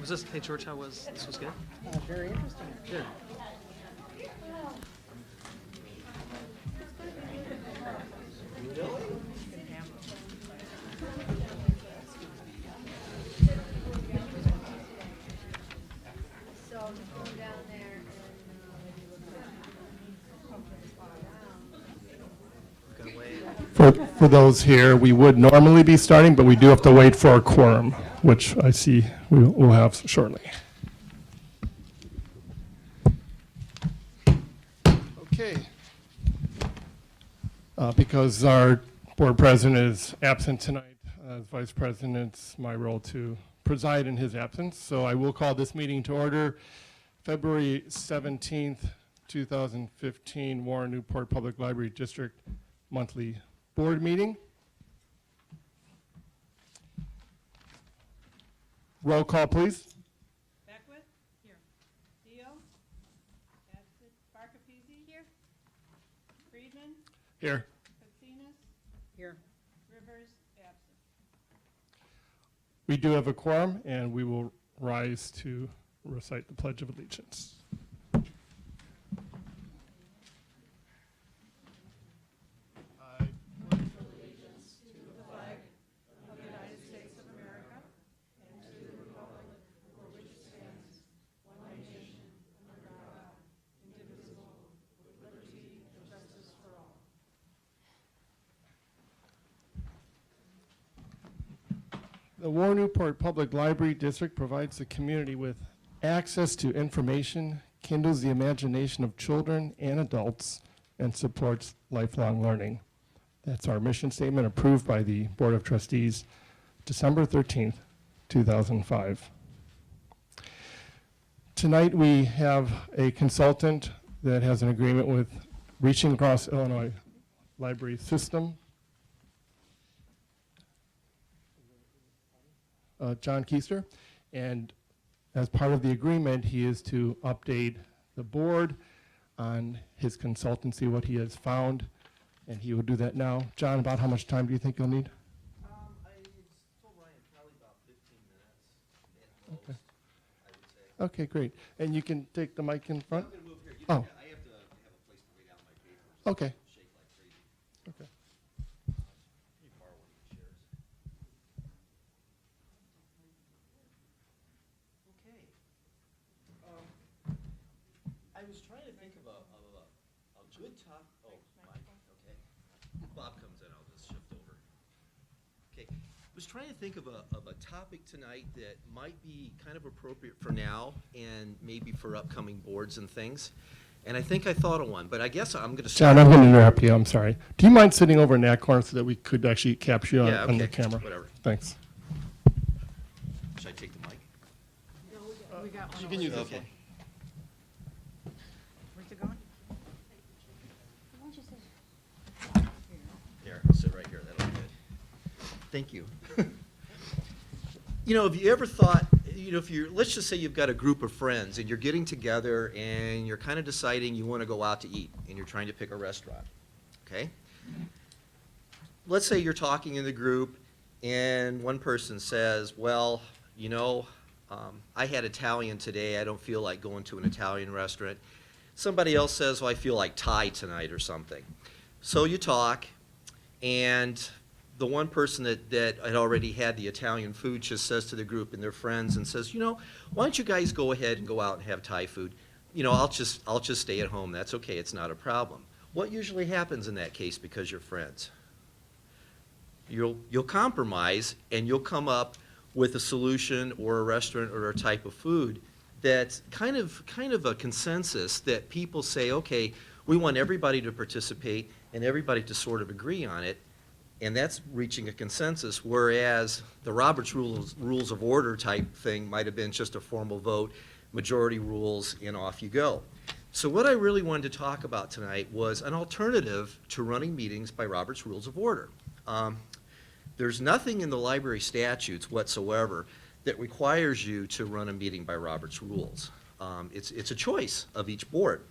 Was this, hey George, how was, this was good? Very interesting. Good. So go down there Gonna wait. For those here, we would normally be starting, but we do have to wait for a quorum, which I see we'll have shortly. Okay. Because our board president is absent tonight, as vice president, it's my role to preside in his absence. So I will call this meeting to order. February 17th, 2015, Warren Newport Public Library District monthly board meeting. Roll call, please. Beckwith? Here. Dio? Absent. Barkapezi? Here. Friedman? Here. Katsinas? Here. Rivers? Absent. We do have a quorum, and we will rise to recite the Pledge of Allegiance. The Warren Newport Public Library District provides the community with access to information, kindles the imagination of children and adults, and supports lifelong learning. That's our mission statement approved by the Board of Trustees December 13th, 2005. Tonight we have a consultant that has an agreement with Reaching Across Illinois Library System, John Keister, and as part of the agreement, he is to update the board on his consultancy, what he has found, and he will do that now. John, about how much time do you think you'll need? I told Ryan probably about 15 minutes at most, Okay. I would say. Okay, great. And you can take the mic in front? I'm gonna move here. You Oh. know, I have to have a place to lay down my papers. Okay. Shake like crazy. Okay. You borrow one of these chairs. Okay. I was trying to think of a good top, oh, Mike, okay. Bob comes in, I'll just shift over. Okay, I was trying to think of a topic tonight that might be kind of appropriate for now and maybe for upcoming boards and things. And I think I thought of one, but I guess I'm gonna John, start. I'm going to interrupt you. I'm sorry. Do you mind sitting over in that corner so that we could actually capture you Yeah, on the okay, camera? whatever. Thanks. Should I take the mic? We got one. You can use this Okay. one. Where's it going? Here, I'll sit right here, that'll be good. Thank you. You know, have you ever thought, you know, if you're, let's just say you've got a group of friends and you're getting together and you're kind of deciding you want to go out to eat and you're trying to pick a restaurant, okay? Let's say you're talking in the group and one person says, well, you know, I had Italian today, I don't feel like going to an Italian restaurant. Somebody else says, well, I feel like Thai tonight or something. So you talk, and the one person that had already had the Italian food just says to the group and their friends and says, you know, why don't you guys go ahead and go out and have Thai food? You know, I'll just stay at home. That's okay. It's not a problem. What usually happens in that case because you're friends? You'll compromise and you'll come up with a solution or a restaurant or a type of food that's kind of a consensus that people say, okay, we want everybody to participate and everybody to sort of agree on it. And that's reaching a consensus, whereas the Robert's Rules of Order type thing might have been just a formal vote, majority rules, and off you go. So what I really wanted to talk about tonight was an alternative to running meetings by Robert's Rules of Order. There's nothing in the library statutes whatsoever that requires you to run a meeting by Robert's Rules. It's a choice of each board.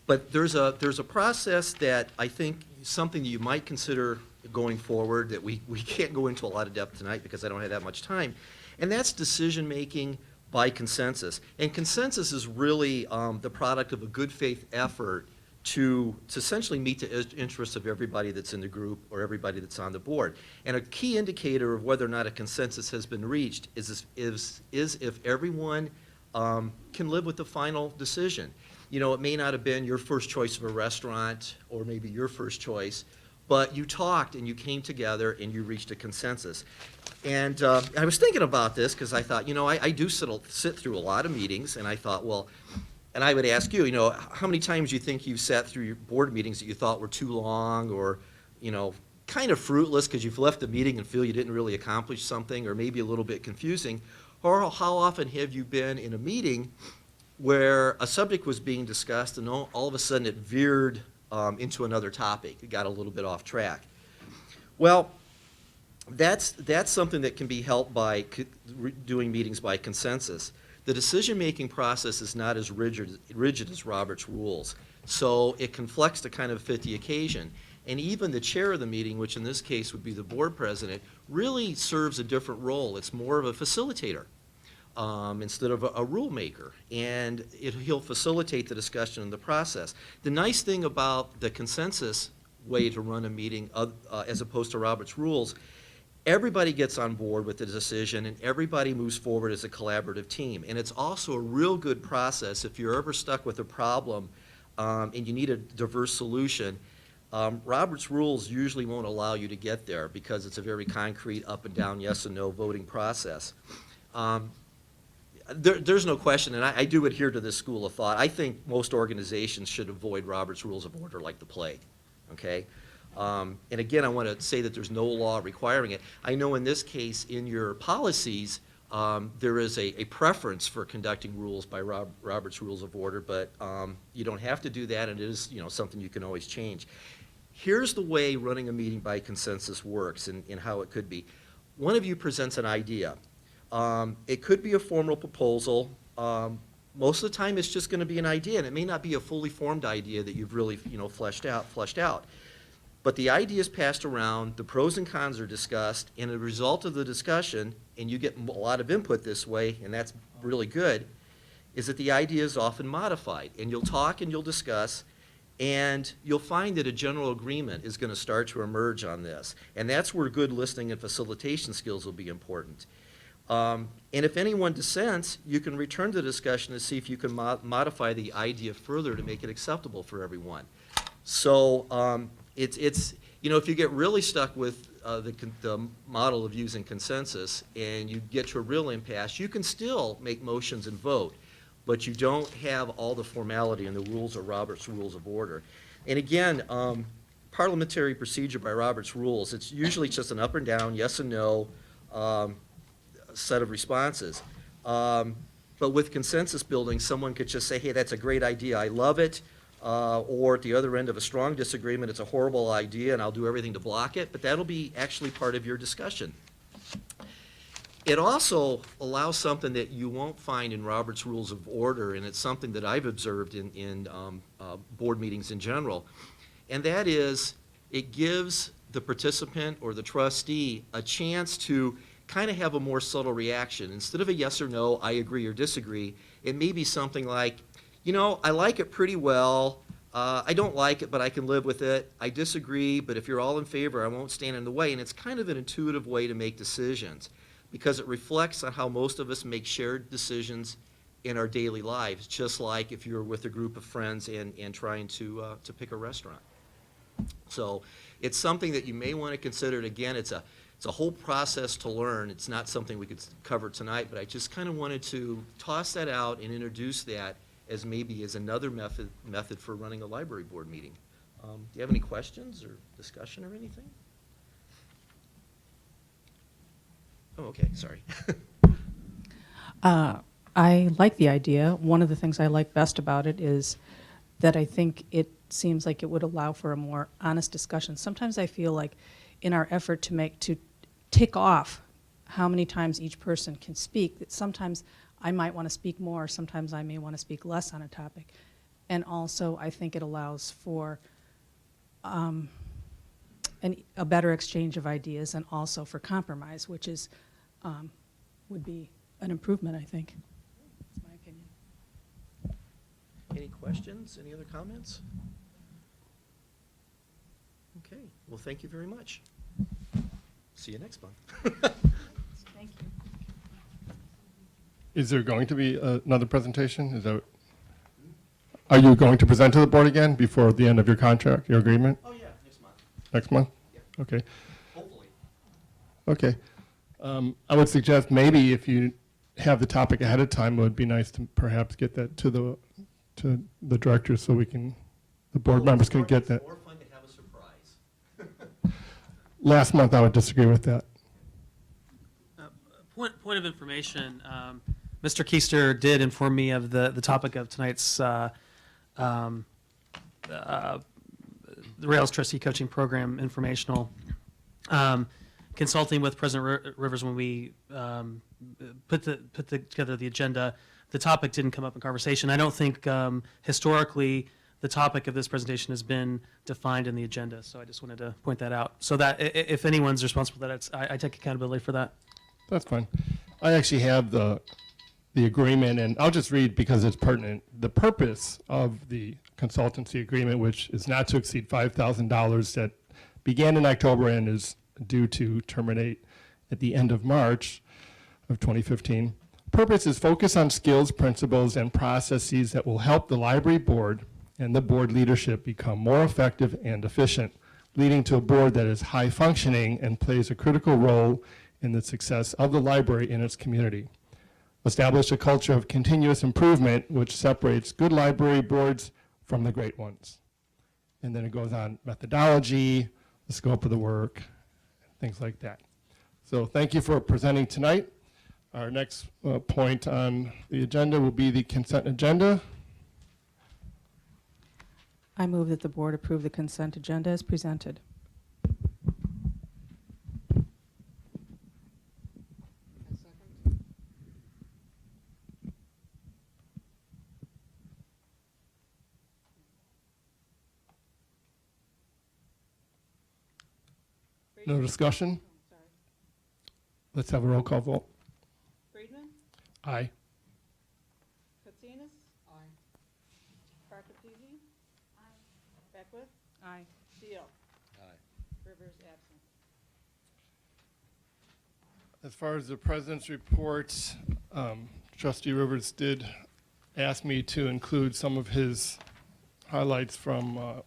But there's a process that I think something that you might consider going forward that we can't go into a lot of depth tonight because I don't have that much time, and that's decision-making by consensus. And consensus is really the product of a good faith effort to essentially meet the interests of everybody that's in the group or everybody that's on the board. And a key indicator of whether or not a consensus has been reached is if everyone can live with the final decision. You know, it may not have been your first choice of a restaurant or maybe your first choice, but you talked and you came together and you reached a consensus. And I was thinking about this because I thought, you know, I do sit through a lot of meetings, and I thought, well, and I would ask you, you know, how many times do you think you've sat through your board meetings that you thought were too long or, you know, kind of fruitless because you've left the meeting and feel you didn't really accomplish something, or maybe a little bit confusing? Or how often have you been in a meeting where a subject was being discussed and all of a sudden it veered into another topic? It got a little bit off track. Well, that's something that can be helped by doing meetings by consensus. The decision-making process is not as rigid as Robert's rules, so it can flex to kind of fit the occasion. And even the chair of the meeting, which in this case would be the board president, really serves a different role. It's more of a facilitator instead of a rule maker, and he'll facilitate the discussion and the process. The nice thing about the consensus way to run a meeting as opposed to Robert's rules, everybody gets on board with the decision and everybody moves forward as a collaborative team. And it's also a real good process if you're ever stuck with a problem and you need a diverse solution. Robert's rules usually won't allow you to get there because it's a very concrete up and down, yes and no voting process. There's no question, and I do adhere to this school of thought. I think most organizations should avoid Robert's Rules of Order like the plague, okay? And again, I want to say that there's no law requiring it. I know in this case, in your policies, there is a preference for conducting rules by Robert's Rules of Order, but you don't have to do that, and it is, you know, something you can always change. Here's the way running a meeting by consensus works and how it could be. One of you presents an idea. It could be a formal proposal. Most of the time, it's just going to be an idea, and it may not be a fully formed idea that you've really, you know, fleshed out. But the idea is passed around, the pros and cons are discussed, and as a result of the discussion, and you get a lot of input this way, and that's really good, is that the idea is often modified. And you'll talk and you'll discuss, and you'll find that a general agreement is going to start to emerge on this. And that's where good listening and facilitation skills will be important. And if anyone dissents, you can return to the discussion to see if you can modify the idea further to make it acceptable for everyone. So it's you know, if you get really stuck with the model of using consensus and you get to a real impasse, you can still make motions and vote, but you don't have all the formality and the rules of Robert's Rules of Order. And again, parliamentary procedure by Robert's Rules, it's usually just an up and down, yes and no, set of responses. But with consensus building, someone could just say, hey, that's a great idea, I love it. Or at the other end of a strong disagreement, it's a horrible idea and I'll do everything to block it, but that'll be actually part of your discussion. It also allows something that you won't find in Robert's Rules of Order, and it's something that I've observed in board meetings in general, and that is it gives the participant or the trustee a chance to kind of have a more subtle reaction. Instead of a yes or no, I agree or disagree, it may be something like, you know, I like it pretty well, I don't like it, but I can live with it, I disagree, but if you're all in favor, I won't stand in the way. And it's kind of an intuitive way to make decisions because it reflects on how most of us make shared decisions in our daily lives, just like if you're with a group of friends and trying to pick a restaurant. So it's something that you may want to consider. And again, it's a whole process to learn. It's not something we could cover tonight, but I just kind of wanted to toss that out and introduce that as maybe as another method for running a library board meeting. Do you have any questions or discussion or anything? Oh, okay, sorry. I like the idea. One of the things I like best about it is that I think it seems like it would allow for a more honest discussion. Sometimes I feel like in our effort to tick off how many times each person can speak, that sometimes I might want to speak more, sometimes I may want to speak less on a topic. And also, I think it allows for a better exchange of ideas and also for compromise, which is, would be an improvement, I think. That's my opinion. Any questions? Any other comments? Okay, well, thank you very much. See you next month. Thank you. Is there going to be another presentation? Are you going to present to the board again before the end of your contract, your agreement? Oh, yeah, next month, Next month? Yeah. Okay. hopefully. Okay. I would suggest maybe if you have the topic ahead of time, it would be nice to perhaps get that to the directors so the board members can get that. It's more fun to have a surprise. Last month, I would disagree with that. Point of information, Mr. Keister did inform me of the topic of tonight's the Rails Trustee Coaching Program informational. Consulting with President Rivers when we put together the agenda, the topic didn't come up in conversation. I don't think historically the topic of this presentation has been defined in the agenda, so I just wanted to point that out. So that if anyone's responsible for that, I take accountability for that. That's fine. I actually have the agreement, and I'll just read because it's pertinent. The purpose of the consultancy agreement, which is not to exceed $5,000, that began in October and is due to terminate at the end of March of 2015. Purpose is focus on skills, principles, and processes that will help the library board and the board leadership become more effective and efficient, leading to a board that is high functioning and plays a critical role in the success of the library in its community. Establish a culture of continuous improvement which separates good library boards from the great ones. And then it goes on methodology, the scope of the work, things like that. So thank you for presenting tonight. Our next point on the agenda will be the consent agenda. I move that the board approve the consent agenda as presented. No discussion? Sorry. Let's have a roll call vote. Friedman, Aye. Katsinas. Aye. Barkapezi. Aye. Beckwith, Aye. Deal. Aye. Rivers absent. As far as the president's report, Trustee Rivers did ask me to include some of his highlights from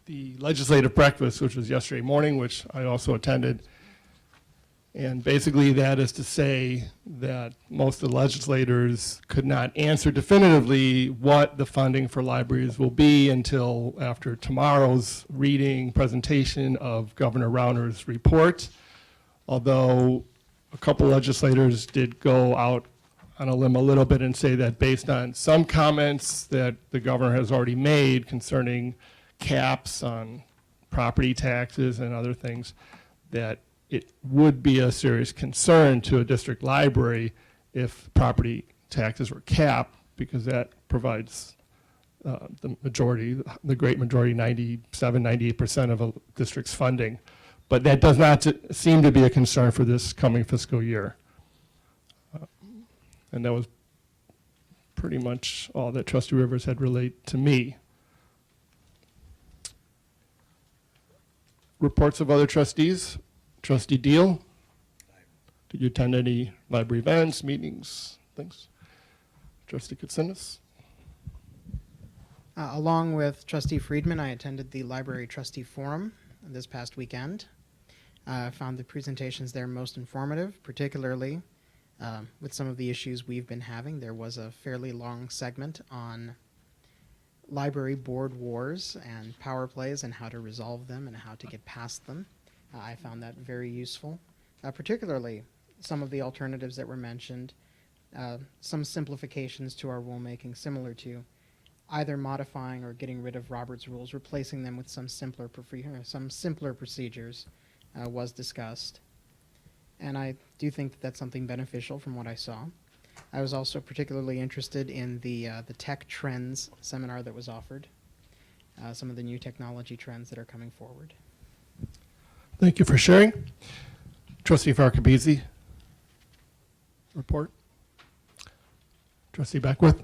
the legislative breakfast, which was yesterday morning, which I also attended. And basically that is to say that most of the legislators could not answer definitively what the funding for libraries will be until after tomorrow's presentation of Governor Rauner's report. Although a couple legislators did go out on a limb a little bit and say that based on some comments that the governor has already made concerning caps on property taxes and other things, that it would be a serious concern to a district library if property taxes were capped, because that provides the great majority, 97, 98% of a district's funding. But that does not seem to be a concern for this coming fiscal year. And that was pretty much all that Trustee Rivers had relayed to me. Reports of other trustees. Trustee Deal. Did you attend any library events, meetings, things? Trustee Katsinas. Along with Trustee Friedman, I attended the Library Trustee Forum this past weekend. I found the presentations there most informative, particularly with some of the issues we've been having. There was a fairly long segment on library board wars and power plays and how to resolve them and how to get past them. I found that very useful, particularly some of the alternatives that were mentioned, some simplifications to our rulemaking similar to either modifying or getting rid of Robert's rules, replacing them with some simpler procedures was discussed. And I do think that that's something beneficial from what I saw. I was also particularly interested in the Tech Trends seminar that was offered, some of the new technology trends that are coming forward. Thank you for sharing. Trustee Farkabisi, report. Trustee Beckwith.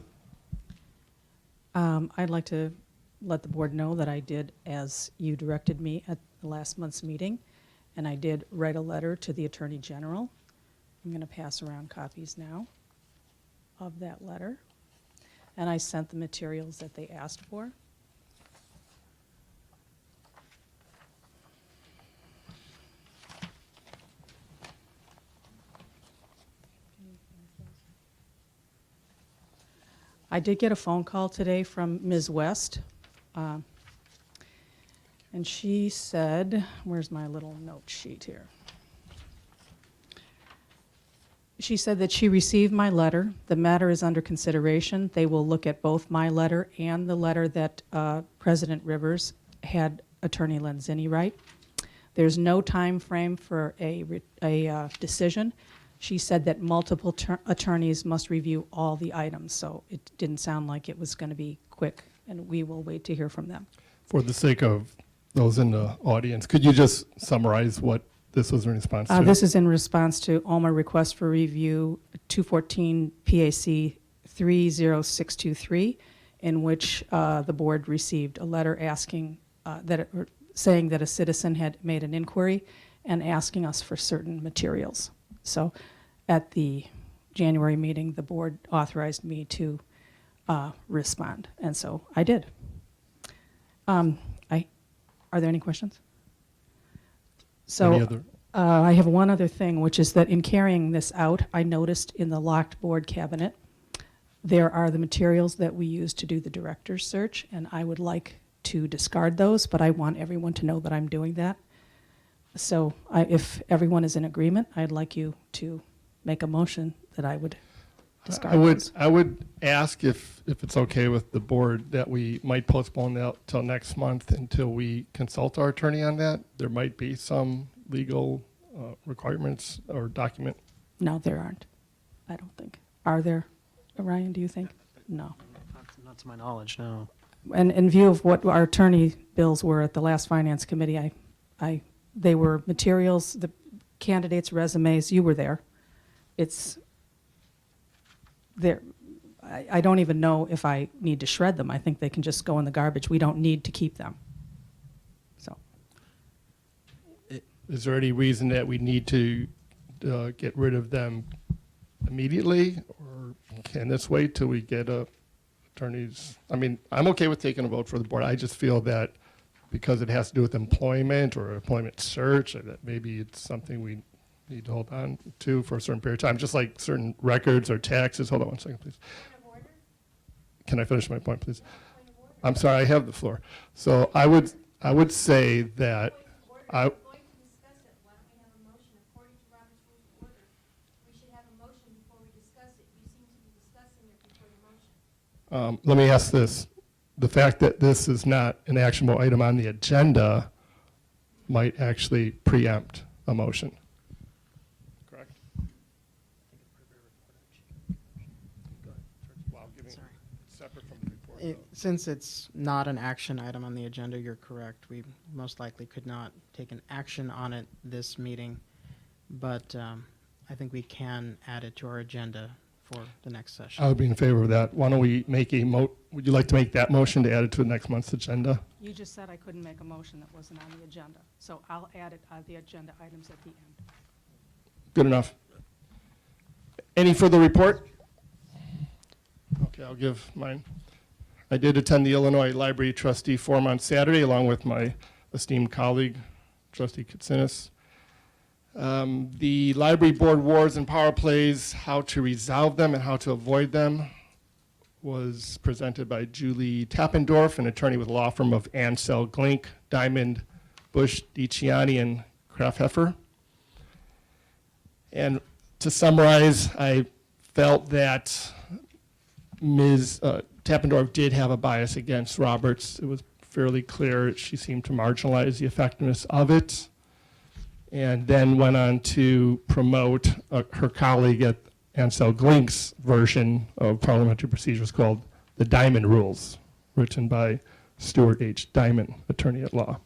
I'd like to let the board know that I did as you directed me at the last month's meeting, and I did write a letter to the Attorney General. I'm going to pass around copies now of that letter. And I sent the materials that they asked for. I did get a phone call today from Ms. West. And she said, where's my little note sheet here? She said that she received my letter. The matter is under consideration. They will look at both my letter and the letter that President Rivers had Attorney Lenzini write. There's no time frame for a decision. She said that multiple attorneys must review all the items, so it didn't sound like it was going to be quick, and we will wait to hear from them. For the sake of those in the audience, could you just summarize what this was in response to? This is in response to OMA request for review 214 PAC 30623, in which the board received a letter asking saying that a citizen had made an inquiry and asking us for certain materials. So at the January meeting, the board authorized me to respond, and so I did. Are there any questions? So Any other? I have one other thing, which is that in carrying this out, I noticed in the locked board cabinet, there are the materials that we use to do the director's search, and I would like to discard those, but I want everyone to know that I'm doing that. So if everyone is in agreement, I'd like you to make a motion that I would discard those. I would ask if it's okay with the board that we might postpone that till next month until we consult our attorney on that. There might be some legal requirements or document. No, there aren't. I don't think. Are there, Ryan, do you think? No. Not to my knowledge, no. And in view of what our attorney bills were at the last finance committee, they were materials, the candidates' resumes, you were there. It's there. I don't even know if I need to shred them. I think they can just go in the garbage. We don't need to keep them. So, Is there any reason that we need to get rid of them immediately, or can this wait till we get attorneys? I mean, I'm okay with taking a vote for the board. I just feel that because it has to do with employment or employment search, that maybe it's something we need to hold on to for a certain period of time, just like certain records or taxes. Hold on one second, please. Can I finish my point, please? I'm sorry, I have the floor. So I would say that I. We're going to discuss it. Why don't we have a motion according to Robert's Rules of Order? We should have a motion before we discuss it. You seem to be discussing it before the motion. Let me ask this. The fact that this is not an actionable item on the agenda might actually preempt a motion. Correct? Sorry. Separate from the report. Since it's not an action item on the agenda, you're correct. We most likely could not take an action on it this meeting, but I think we can add it to our agenda for the next session. I would be in favor of that. Why don't we make would you like to make that motion to add it to the next month's agenda? you just said I couldn't make a motion that wasn't on the agenda. So I'll add it on the agenda items at the end. Good enough. Any further report? Okay, I'll give mine. I did attend the Illinois Library Trustee Forum on Saturday along with my esteemed colleague, Trustee Katsinas. The library board wars and power plays, how to resolve them and how to avoid them, was presented by Julie Tappendorf, an attorney with a law firm of Ansel Glink, Diamond, Bush, DiCiani, and Kraft-Heffer. And to summarize, I felt that Ms. Tappendorf did have a bias against Roberts. It was fairly clear she seemed to marginalize the effectiveness of it, and then went on to promote her colleague at Ansel Glink's version of parliamentary procedures called the Diamond Rules, written by Stuart H. Diamond, attorney at law.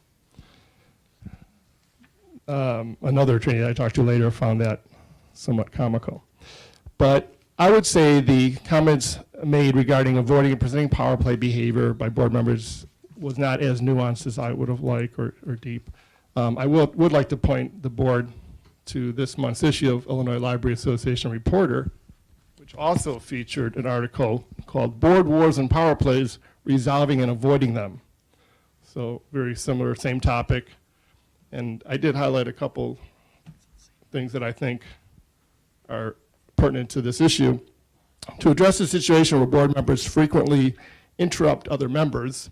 Another attorney I talked to later found that somewhat comical. But I would say the comments made regarding avoiding and presenting power play behavior by board members was not as nuanced as I would have liked or deep. I would like to point the board to this month's issue of Illinois Library Association Reporter, which also featured an article called Board Wars and Power Plays, Resolving and Avoiding Them. So very similar, same topic. And I did highlight a couple things that I think are pertinent to this issue. To address the situation where board members frequently interrupt other members,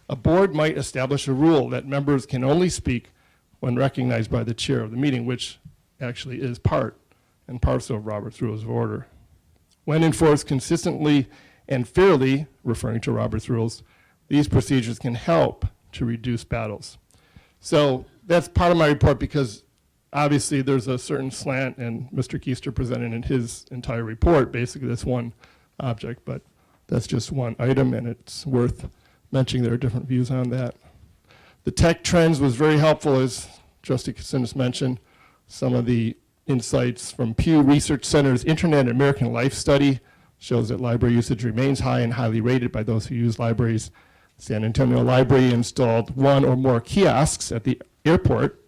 a board might establish a rule that members can only speak when recognized by the chair of the meeting, which actually is part and parcel of Robert's Rules of Order. When enforced consistently and fairly, referring to Robert's Rules, these procedures can help to reduce battles. So that's part of my report because obviously there's a certain slant, and Mr. Keister presented in his entire report basically this one object, but that's just one item, and it's worth mentioning there are different views on that. The tech trends was very helpful, as Trustee Kacinis mentioned. Some of the insights from Pew Research Center's Internet and American Life study shows that library usage remains high and highly rated by those who use libraries. San Antonio Library installed one or more kiosks at the airport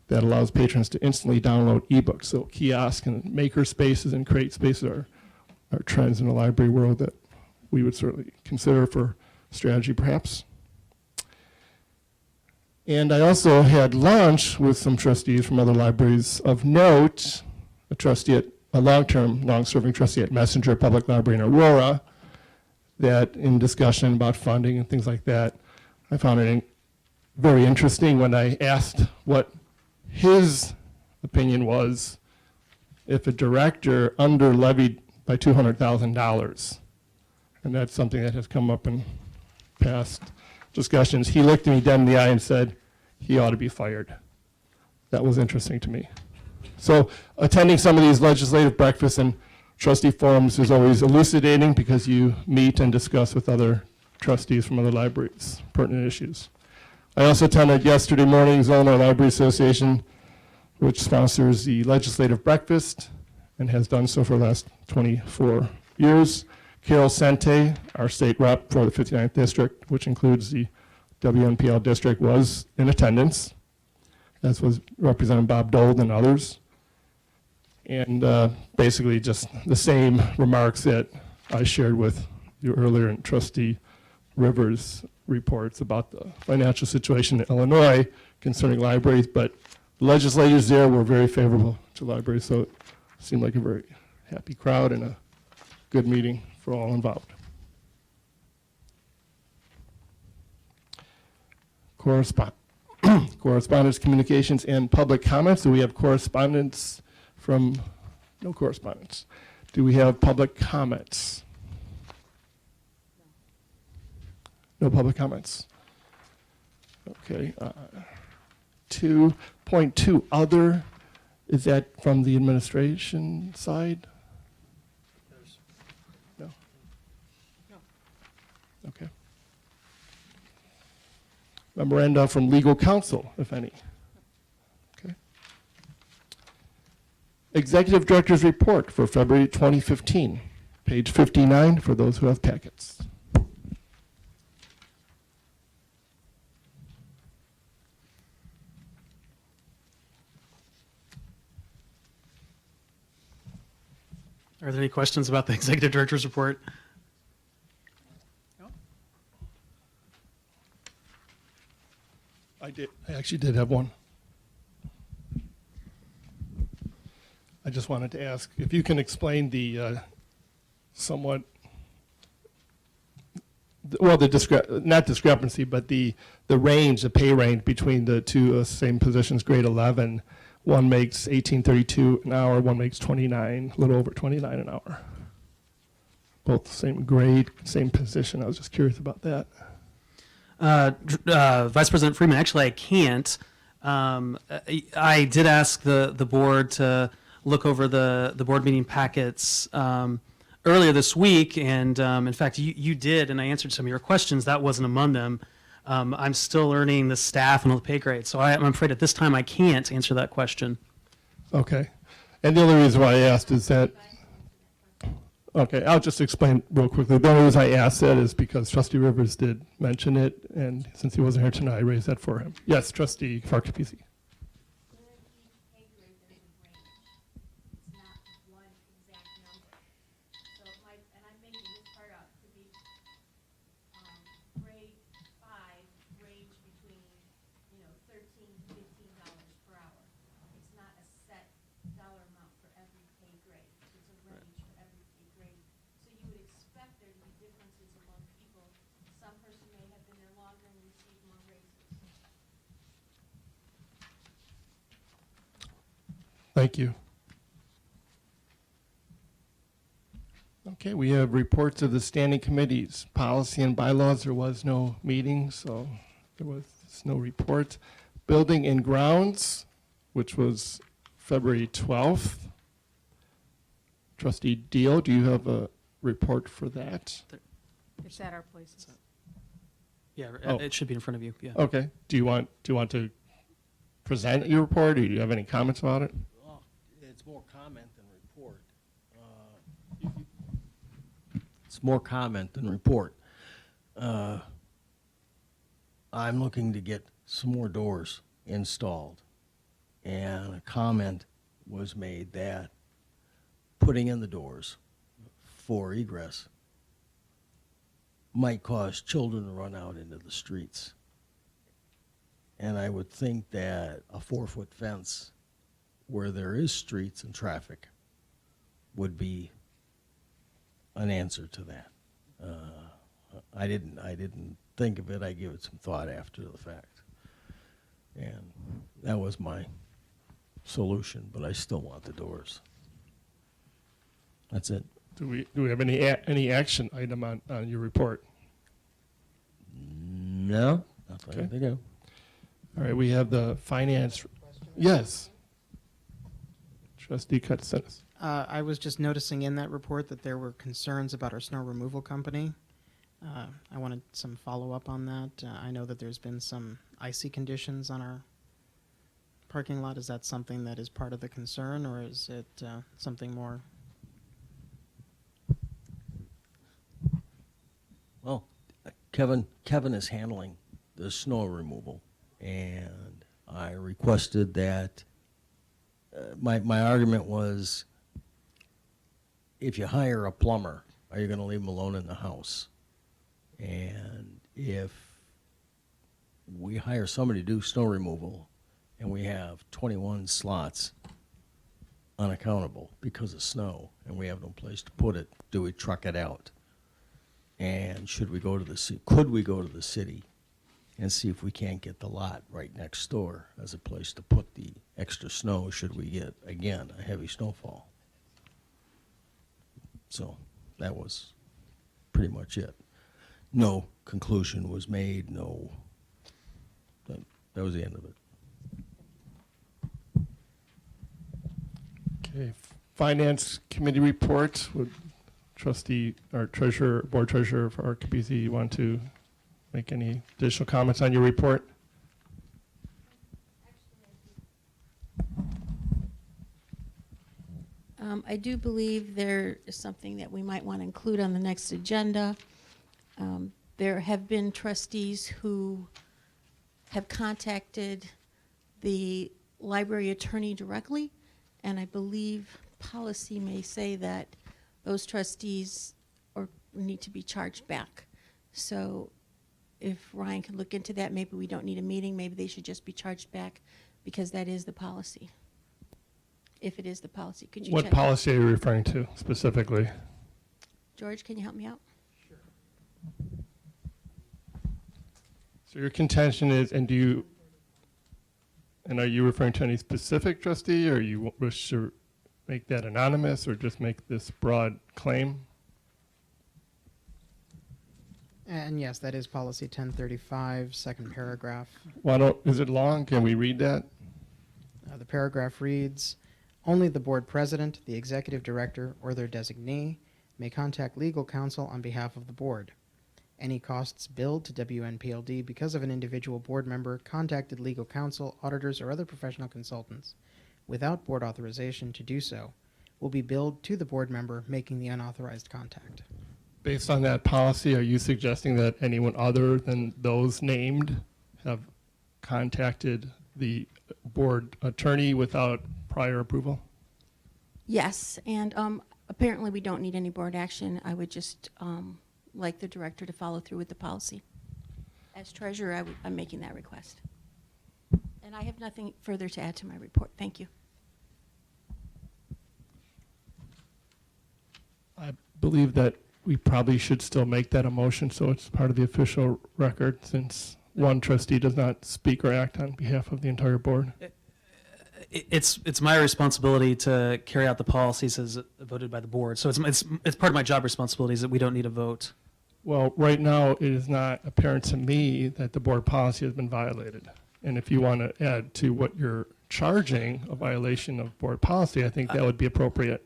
that allows patrons to instantly download ebooks. So kiosk and maker spaces and create spaces are trends in the library world that we would certainly consider for strategy perhaps. And I also had lunch with some trustees from other libraries of note, a long-serving trustee at Messenger Public Library in Aurora, that in discussion about funding and things like that, I found it very interesting when I asked what his opinion was if a director under-levied by $200,000. And that's something that has come up in past discussions. He looked at me dead in the eye and said he ought to be fired. That was interesting to me. So attending some of these legislative breakfasts and trustee forums is always elucidating because you meet and discuss with other trustees from other libraries pertinent issues. I also attended yesterday morning's Illinois Library Association, which sponsors the legislative breakfast and has done so for the last 24 years. Carol Sente, our state rep for the 59th district, which includes the WNPL district, was in attendance, as was Representative Bob Dole and others. And basically just the same remarks that I shared with you earlier in Trustee Rivers' reports about the financial situation in Illinois concerning libraries, but the legislators there were very favorable to libraries, so it seemed like a very happy crowd and a good meeting for all involved. Correspondence, communications, and public comments. Do we have correspondence from, no correspondence. Do we have public comments? No public comments. Okay. 2.2 other, is that from the administration side? No? No. Okay. Memoranda from legal counsel, if any. Okay. Executive Director's Report for February 2015, page 59 for those who have packets. Are there any questions about the Executive Director's Report? I actually did have one. I just wanted to ask if you can explain the somewhat, well, not discrepancy, but the range, the pay range between the two same positions, grade 11. One makes $18.32 an hour, one makes 29, a little over 29 an hour. Both the same grade, same position. I was just curious about that. Vice President Freeman, actually, I can't. I did ask the board to look over the board meeting packets earlier this week, and in fact, you did, and I answered some of your questions. That wasn't among them. I'm still earning the staff and all the pay grades. So I'm afraid at this time I can't answer that question. Okay. And the only reason why I asked is that, okay, I'll just explain real quickly. The only reason I asked that is because Trustee Rivers did mention it, and since he wasn't here tonight, I raised that for him. Yes, Trustee Farkapisi. Within each pay grade, there's a range. It's not one exact number. So it might, and I'm making this part up, to be, grade 5 range between, $13 to $15 per hour. It's not a set dollar amount for every pay grade. It's a range for every pay grade. So you would expect there to be differences among people. Some person may have been there longer and received more raises. Thank you. Okay, we have reports of the standing committees. Policy and bylaws, there was no meeting, so there was no report. Building and grounds, which was February 12th. Trustee Deal, do you have a report for that? It's at our places. Yeah, Oh. it should be in front of you. Yeah. Okay. Do you want to present your report, or do you have any comments about it? Well, it's more comment than report. It's more comment than report. I'm looking to get some more doors installed. And a comment was made that putting in the doors for egress might cause children to run out into the streets. And I would think that a 4-foot fence where there is streets and traffic would be an answer to that. I didn't think of it. I give it some thought after the fact. And that was my solution, but I still want the doors. That's it. Do we have any action item on your report? No, not that I Okay. think of. All right, we have the finance. Yes. Trustee Katsinas. I was just noticing in that report that there were concerns about our snow removal company. I wanted some follow-up on that. I know that there's been some icy conditions on our parking lot. Is that something that is part of the concern, or is it something more? Well, Kevin is handling the snow removal, and I requested that. My argument was, if you hire a plumber, are you going to leave him alone in the house? And if we hire somebody to do snow removal, and we have 21 slots unaccountable because of snow, and we have no place to put it, do we truck it out? And should we go to the city? Could we go to the city and see if we can't get the lot right next door as a place to put the extra snow? Should we get, again, a heavy snowfall? So that was pretty much it. No conclusion was made. No, that was the end of it. Okay, finance committee report. Would trustee or treasurer, board treasurer for Archibisi, you want to make any additional comments on your report? I do believe there is something that we might want to include on the next agenda. There have been trustees who have contacted the library attorney directly, and I believe policy may say that those trustees need to be charged back. So if Ryan could look into that, maybe we don't need a meeting, maybe they should just be charged back, because that is the policy. If it is the policy, could you What check? policy are you referring to specifically? George, can you help me out? So your contention is, and are you referring to any specific trustee, or you wish to make that anonymous, or just make this broad claim? And yes, that is policy 1035, second paragraph. Is it long? Can we read that? The paragraph reads, only the board president, the executive director, or their designee may contact legal counsel on behalf of the board. Any costs billed to WNPLD because of an individual board member contacted legal counsel, auditors, or other professional consultants without board authorization to do so will be billed to the board member making the unauthorized contact. Based on that policy, are you suggesting that anyone other than those named have contacted the board attorney without prior approval? Yes, and apparently we don't need any board action. I would just like the director to follow through with the policy. As treasurer, I'm making that request. And I have nothing further to add to my report. Thank you. I believe that we probably should still make that a motion so it's part of the official record, since one trustee does not speak or act on behalf of the entire board. It's my responsibility to carry out the policies as voted by the board. So it's part of my job responsibilities that we don't need a vote. Well, right now, it is not apparent to me that the board policy has been violated. And if you want to add to what you're charging a violation of board policy, I think that would be appropriate.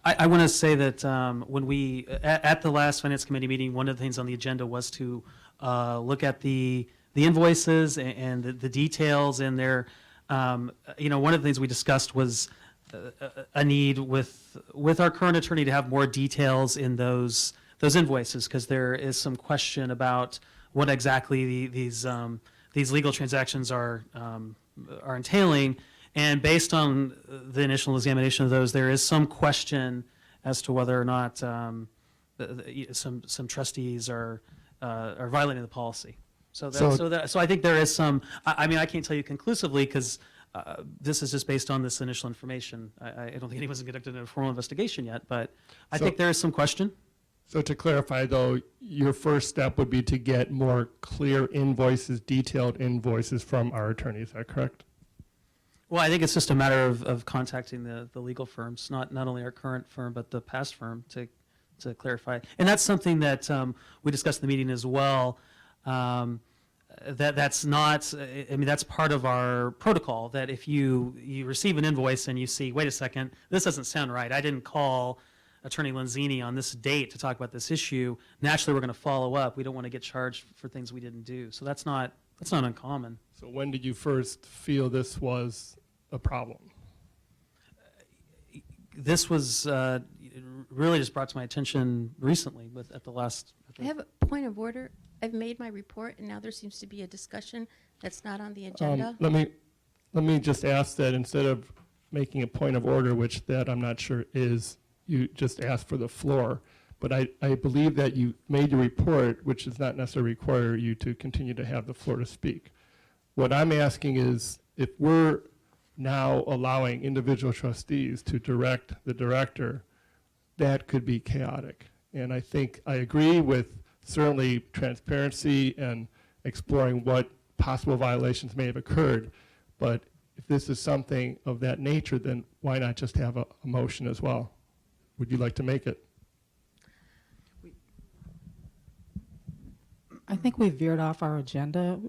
I want to say that when we, at the last Finance Committee meeting, one of the things on the agenda was to look at the invoices and the details in there. One of the things we discussed was a need with our current attorney to have more details in those invoices, because there is some question about what exactly these legal transactions are entailing. And based on the initial examination of those, there is some question as to whether or not some trustees are violating the policy. So I think there is some. I mean, I can't tell you conclusively, because this is just based on this initial information. I don't think anyone's conducted a formal investigation yet, but I think there is some question. So to clarify, though, your first step would be to get more clear invoices, detailed invoices from our attorney. Is that correct? Well, I think it's just a matter of contacting the legal firms, not only our current firm, but the past firm, to clarify. And that's something that we discussed in the meeting as well. That's not, I mean, that's part of our protocol, that if you receive an invoice and you see, wait a second, this doesn't sound right. I didn't call Attorney Lenzini on this date to talk about this issue. Naturally, we're going to follow up. We don't want to get charged for things we didn't do. So that's not uncommon. So when did you first feel this was a problem? This was really just brought to my attention recently at the last. I have a point of order. I've made my report, and now there seems to be a discussion that's not on the agenda. Let me just ask that instead of making a point of order, which that I'm not sure is, you just ask for the floor. But I believe that you made your report, which does not necessarily require you to continue to have the floor to speak. What I'm asking is, if we're now allowing individual trustees to direct the director, that could be chaotic. And I think I agree with certainly transparency and exploring what possible violations may have occurred. But if this is something of that nature, then why not just have a motion as well? Would you like to make it? I think we veered off our agenda.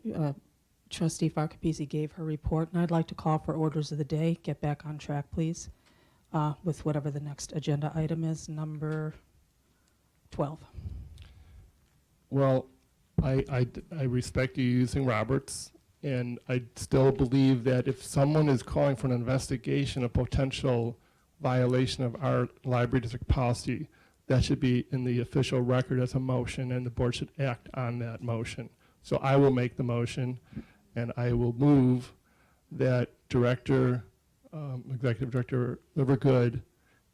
Trustee Farkapisi gave her report, and I'd like to call for orders of the day. Get back on track, please, with whatever the next agenda item is, number 12. Well, I respect you using Roberts, and I still believe that if someone is calling for an investigation of potential violation of our library district policy, that should be in the official record as a motion, and the board should act on that motion. So I will make the motion, and I will move that Executive Director Livergood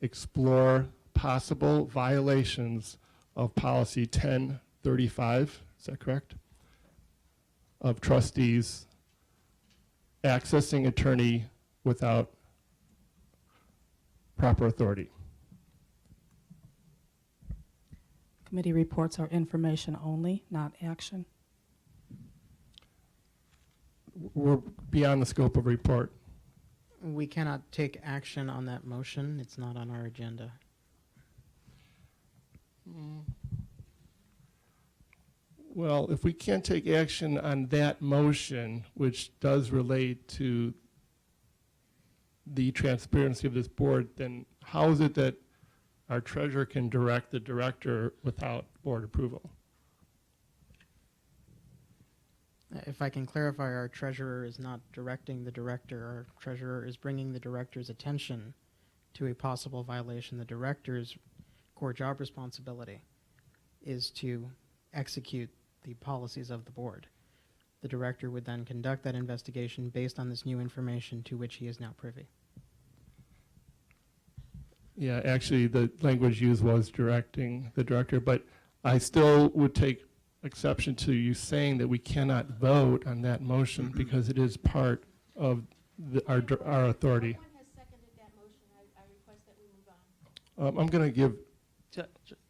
explore possible violations of policy 1035, is that correct? Of trustees accessing attorney without proper authority. Committee reports are information only, not action. We're beyond the scope of report. We cannot take action on that motion. It's not on our agenda. Well, if we can't take action on that motion, which does relate to the transparency of this board, then how is it that our treasurer can direct the director without board approval? If I can clarify, our treasurer is not directing the director. Our treasurer is bringing the director's attention to a possible violation. The director's core job responsibility is to execute the policies of the board. The director would then conduct that investigation based on this new information to which he is now privy. Yeah, actually, the language used was directing the director, but I still would take exception to you saying that we cannot vote on that motion because it is part of our authority. No one has seconded that motion. I request that we move on. I'm going to give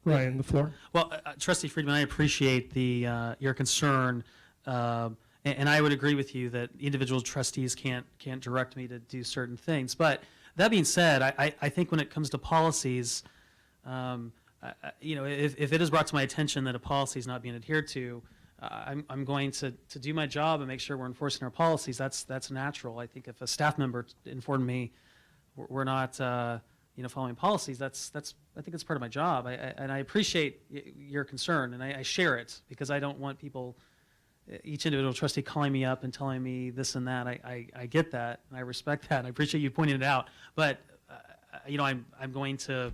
Ryan the floor. Well, Trustee Friedman, I appreciate your concern, and I would agree with you that individual trustees can't direct me to do certain things. But that being said, I think when it comes to policies, if it is brought to my attention that a policy is not being adhered to, I'm going to do my job and make sure we're enforcing our policies. That's natural. I think if a staff member informed me we're not following policies, I think it's part of my job. And I appreciate your concern, and I share it because I don't want people, each individual trustee calling me up and telling me this and that. I get that, and I respect that, and I appreciate you pointing it out. But I'm going to,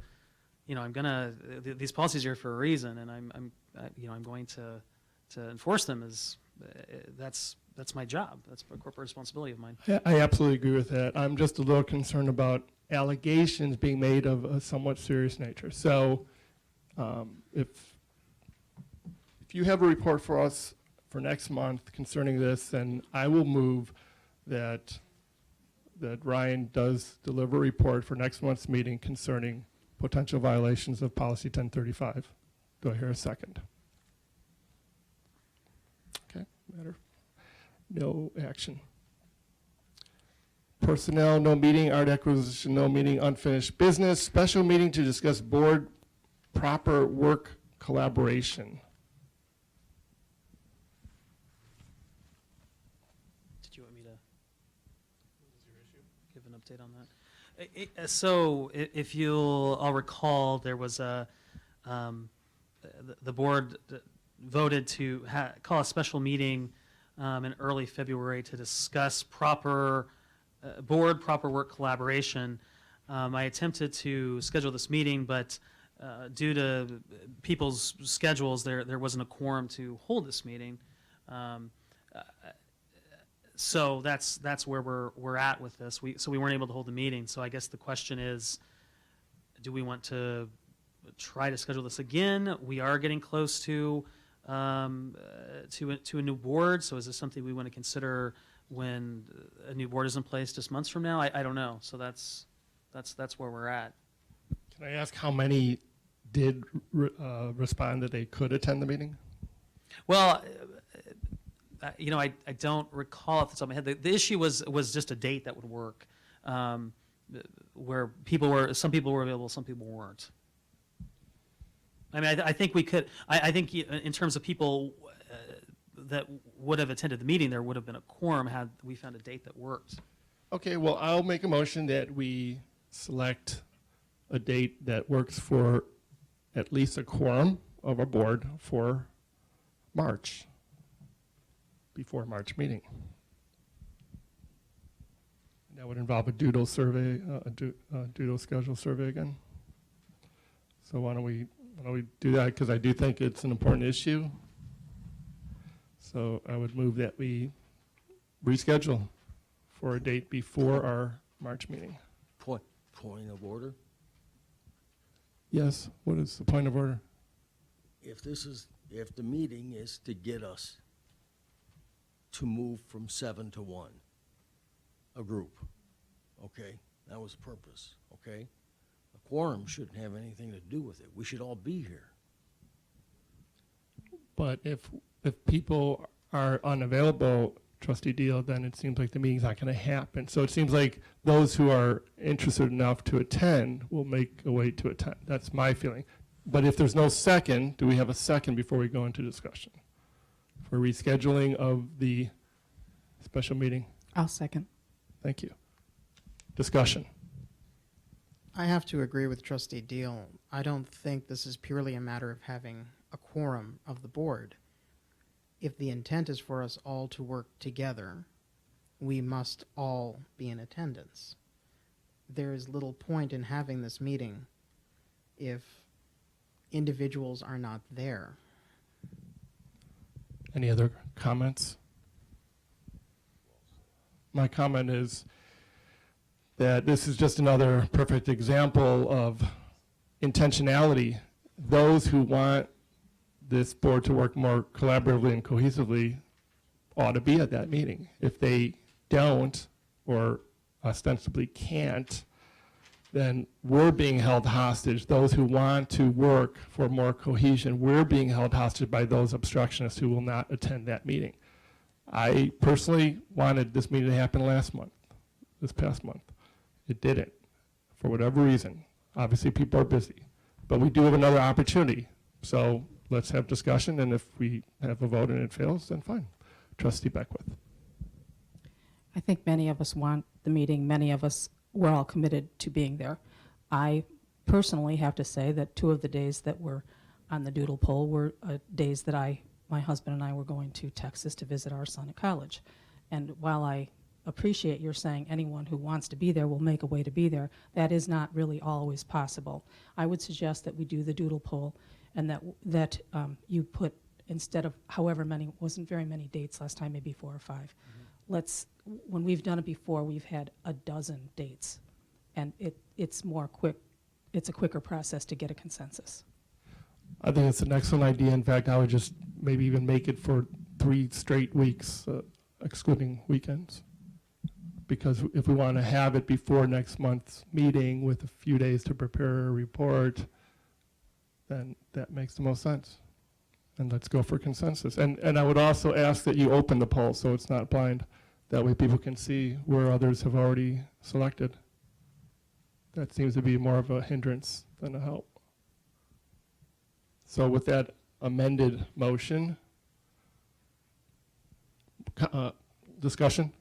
these policies are here for a reason, and I'm going to enforce them. That's my job. That's a corporate responsibility of mine. I absolutely agree with that. I'm just a little concerned about allegations being made of a somewhat serious nature. So if you have a report for us for next month concerning this, then I will move that Ryan does deliver a report for next month's meeting concerning potential violations of Policy 1035. Do I hear a second? Okay, matter. No action. Personnel, no meeting. Art acquisition, no meeting. Unfinished business. Special meeting to discuss board proper work collaboration. Did you want me to give an update on that? So if I'll recall, there was the board voted to call a special meeting in early February to discuss proper work collaboration. I attempted to schedule this meeting, but due to people's schedules, there wasn't a quorum to hold this meeting. So that's where we're at with this. So we weren't able to hold the meeting. So I guess the question is, do we want to try to schedule this again? We are getting close to a new board. So is this something we want to consider when a new board is in place just months from now? I don't know. So that's where we're at. Can I ask how many did respond that they could attend the meeting? Well, I don't recall off the top of my head. The issue was just a date that would work, where some people were available, some people weren't. I mean, I think we could. I think in terms of people that would have attended the meeting, there would have been a quorum had we found a date that worked. Okay, well, I'll make a motion that we select a date that works for at least a quorum of our board for March, before March meeting. That would involve a doodle survey, doodle schedule survey again. So why don't we do that, because I do think it's an important issue. So I would move that we reschedule for a date before our March meeting. Point of order. Yes, what is the point of order? If the meeting is to get us to move from 7 to 1, a group, okay? That was the purpose, okay? A quorum shouldn't have anything to do with it. We should all be here. But if people are unavailable, Trustee Deal, then it seems like the meeting's not going to happen. So it seems like those who are interested enough to attend will make a way to attend. That's my feeling. But if there's no second, do we have a second before we go into discussion for rescheduling of the special meeting? I'll second. Thank you. Discussion. I have to agree with Trustee Deal. I don't think this is purely a matter of having a quorum of the board. if the intent is for us all to work together, we must all be in attendance. There is little point in having this meeting if individuals are not there. Any other comments? My comment is that this is just another perfect example of intentionality. Those who want this board to work more collaboratively and cohesively ought to be at that meeting. If they don't, or ostensibly can't, then we're being held hostage. Those who want to work for more cohesion, we're being held hostage by those obstructionists who will not attend that meeting. I personally wanted this meeting to happen this past month. It didn't, for whatever reason. Obviously, people are busy. But we do have another opportunity. So let's have discussion, and if we have a vote and it fails, then fine. Trustee Beckwith. I think many of us want the meeting. Many of us, we're all committed to being there. I personally have to say that 2 of the days that were on the doodle poll were days that my husband and I were going to Texas to visit our son at college. And while I appreciate your saying anyone who wants to be there will make a way to be there, that is not really always possible. I would suggest that we do the doodle poll, and that you put, instead of however many, wasn't very many dates last time, maybe 4 or 5. When we've done it before, we've had a dozen dates, and it's more quick. It's a quicker process to get a consensus. I think it's an excellent idea. In fact, I would just maybe even make it for 3 straight weeks, excluding weekends. Because if we want to have it before next month's meeting with a few days to prepare a report, then that makes the most sense. And let's go for consensus. And I would also ask that you open the poll so it's not blind. That way people can see where others have already selected. That seems to be more of a hindrance than a help. So with that amended motion, discussion?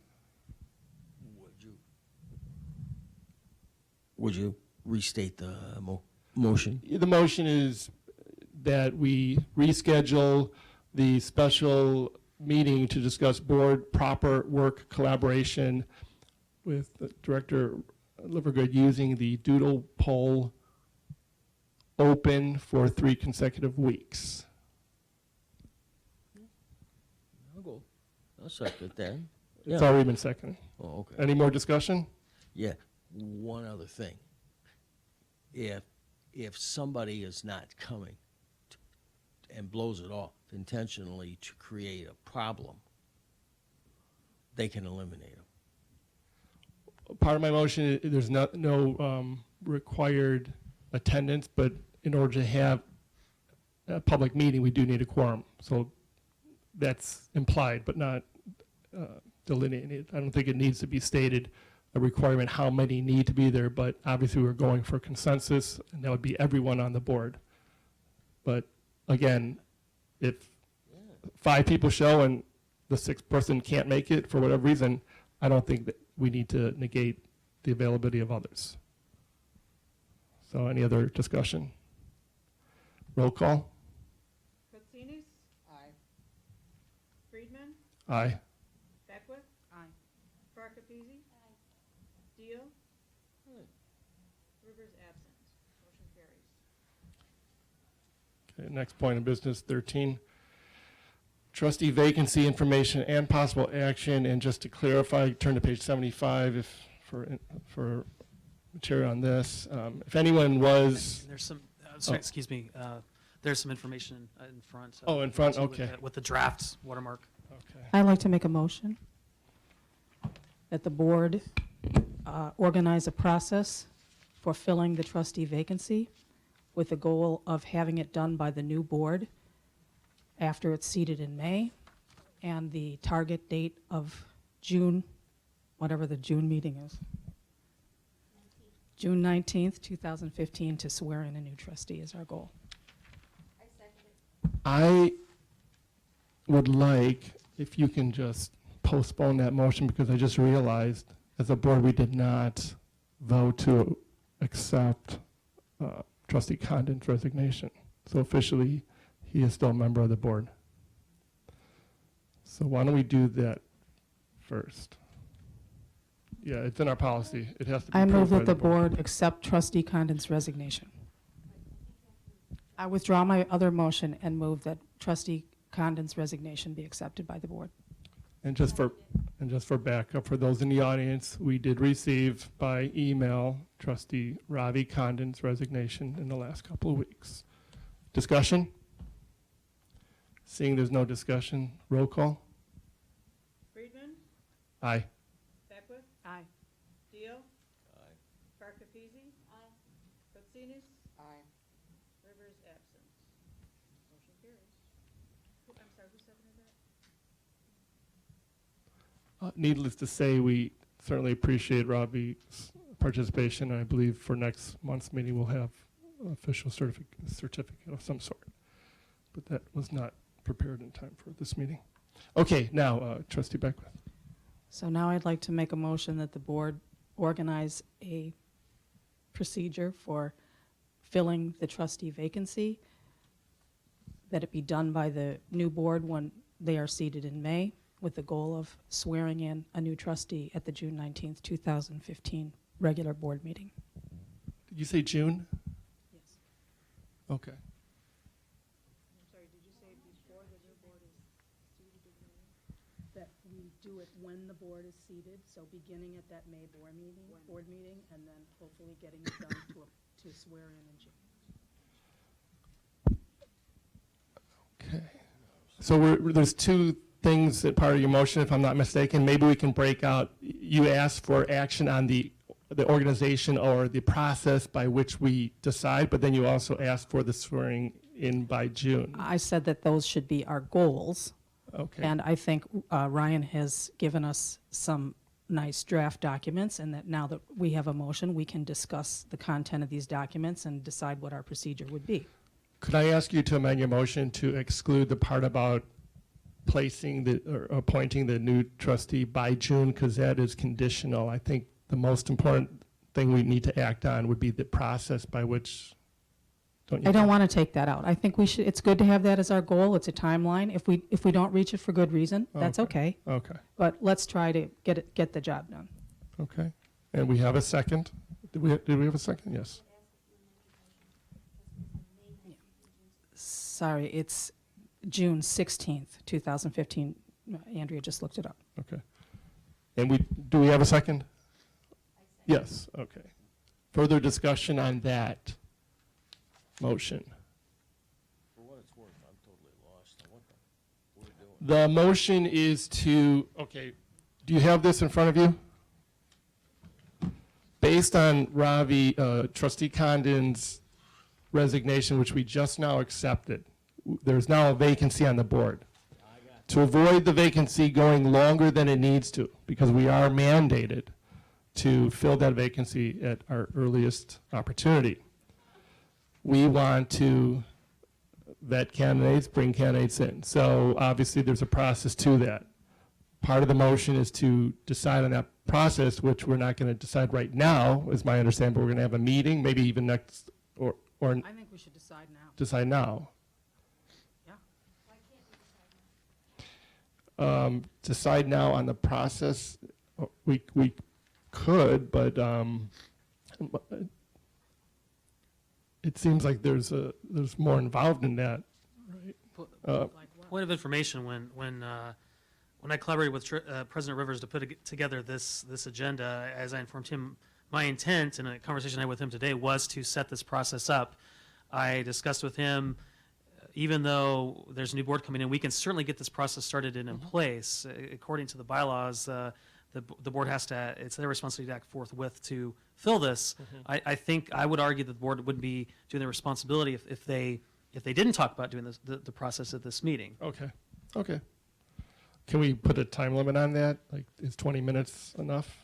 Would you restate the motion? The motion is that we reschedule the special meeting to discuss board proper work collaboration with Director Livergood using the doodle poll open for 3 consecutive weeks. I'll second that. It's Yeah. already been seconded. Oh, okay. Any more discussion? Yeah, one other thing. If somebody is not coming and blows it off intentionally to create a problem, they can eliminate them. Part of my motion, there's no required attendance, but in order to have a public meeting, we do need a quorum. So that's implied, but not delineated. I don't think it needs to be stated, a requirement how many need to be there, but obviously we're going for consensus, and that would be everyone on the board. But again, if 5 people show and the 6th person can't make it for whatever reason, I don't think that we need to negate the availability of others. So any other discussion? Roll call? Katsinas? Aye. Friedman? Aye. Beckwith? Aye. Parker-Peasy? Aye. Deal? Rivers absent. Motion carries. Okay, next point of business, 13. Trustee vacancy information and possible action. And just to clarify, turn to page 75 for material on this. If anyone was, There's some, sorry, Oh. excuse me, there's some information in front. Oh, in front, with okay. With the draft watermark. okay. I'd like to make a motion that the board organize a process for filling the trustee vacancy with the goal of having it done by the new board after it's seated in May, and the target date of June, whatever the June meeting is. June 19th, 2015, to swear in a new trustee is our goal. I second it. I would like, if you can just postpone that motion, because I just realized as a board we did not vote to accept Trustee Condon's resignation. So officially, he is still a member of the board. So why don't we do that first? Yeah, it's in our policy. It has to be I move approved by that the board accept trustee Condon's resignation. I withdraw my other motion and move that trustee Condon's resignation be accepted by the board. And just for backup, for those in the audience, we did receive by email trustee Ravi Condon's resignation in the last couple of weeks. Discussion? Seeing there's no discussion, roll call? Friedman, Aye. Beckwith, Aye. Deal. Barkapezi. Katsinas. Rivers absent. Motion carries. I'm sorry, who seconded that? Needless to say, we certainly appreciate Ravi's participation. I believe for next month's meeting, we'll have an official certificate of some sort. But that was not prepared in time for this meeting. Okay, now, trustee Beckwith. So now I'd like to make a motion that the board organize a procedure for filling the trustee vacancy, that it be done by the new board when they are seated in May, with the goal of swearing in a new trustee at the June 19th, 2015 regular board meeting. Did you say June? Yes. Okay. I'm sorry, did you say before the new board is seated again? That we do it when the board is seated, so beginning at that May board meeting, and then hopefully getting it done to swear in June. Okay. So there's two things that part of your motion, if I'm not mistaken. Maybe we can break out, you asked for action on the organization or the process by which we decide, but then you also asked for the swearing in by June. I said that those should be our goals. Okay. And I think Ryan has given us some nice draft documents, and that now that we have a motion, we can discuss the content of these documents and decide what our procedure would be. Could I ask you to amend your motion to exclude the part about placing or appointing the new trustee by June, because that is conditional. I think the most important thing we need to act on would be the process by which, don't you I don't think? want to take that out. I think we should, it's good to have that as our goal. It's a timeline. If we don't reach it for good reason, that's okay. Okay, But let's try to get the job done. okay. And we have a second? Did we have a second? Yes. Sorry, it's June 16th, 2015. Andrea just looked it up. Okay. And do we have a second? Yes, okay. Further discussion on that motion? For what it's worth, I'm totally lost on what we're doing. The motion is to, okay, do you have this in front of you? Based on Ravi, trustee Condon's resignation, which we just now accepted, there's now a vacancy on the board. To avoid the vacancy going longer than it needs to, because we are mandated to fill that vacancy at our earliest opportunity, we want to vet candidates, bring candidates in. So obviously, there's a process to that. Part of the motion is to decide on that process, which we're not going to decide right now, is my understanding, but we're going to have a meeting, maybe even next, or I think we should decide now. decide now. Yeah. Why can't we decide now? Decide now on the process, we could, but it seems like there's more involved in that, right? Point of information, when I collaborated with President Rivers to put together this agenda, as I informed him, my intent in a conversation I had with him today was to set this process up. I discussed with him, even though there's a new board coming in, we can certainly get this process started and in place. According to the bylaws, the board has to, it's their responsibility to act forthwith to fill this. I think, I would argue that the board wouldn't be doing their responsibility if they didn't talk about doing the process at this meeting. Okay, okay. Can we put a time limit on that? Like, is 20 minutes enough?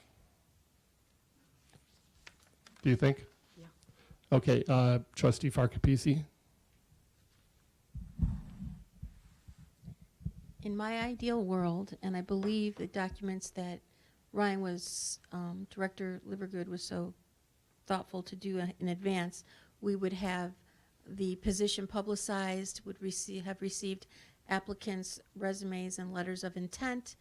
Do you think? Yeah. Okay, trustee Farkapisi? In my ideal world, and I believe the documents that Ryan was, Director Livergood was so thoughtful to do in advance, we would have the position publicized, have received applicants' resumes and letters of intent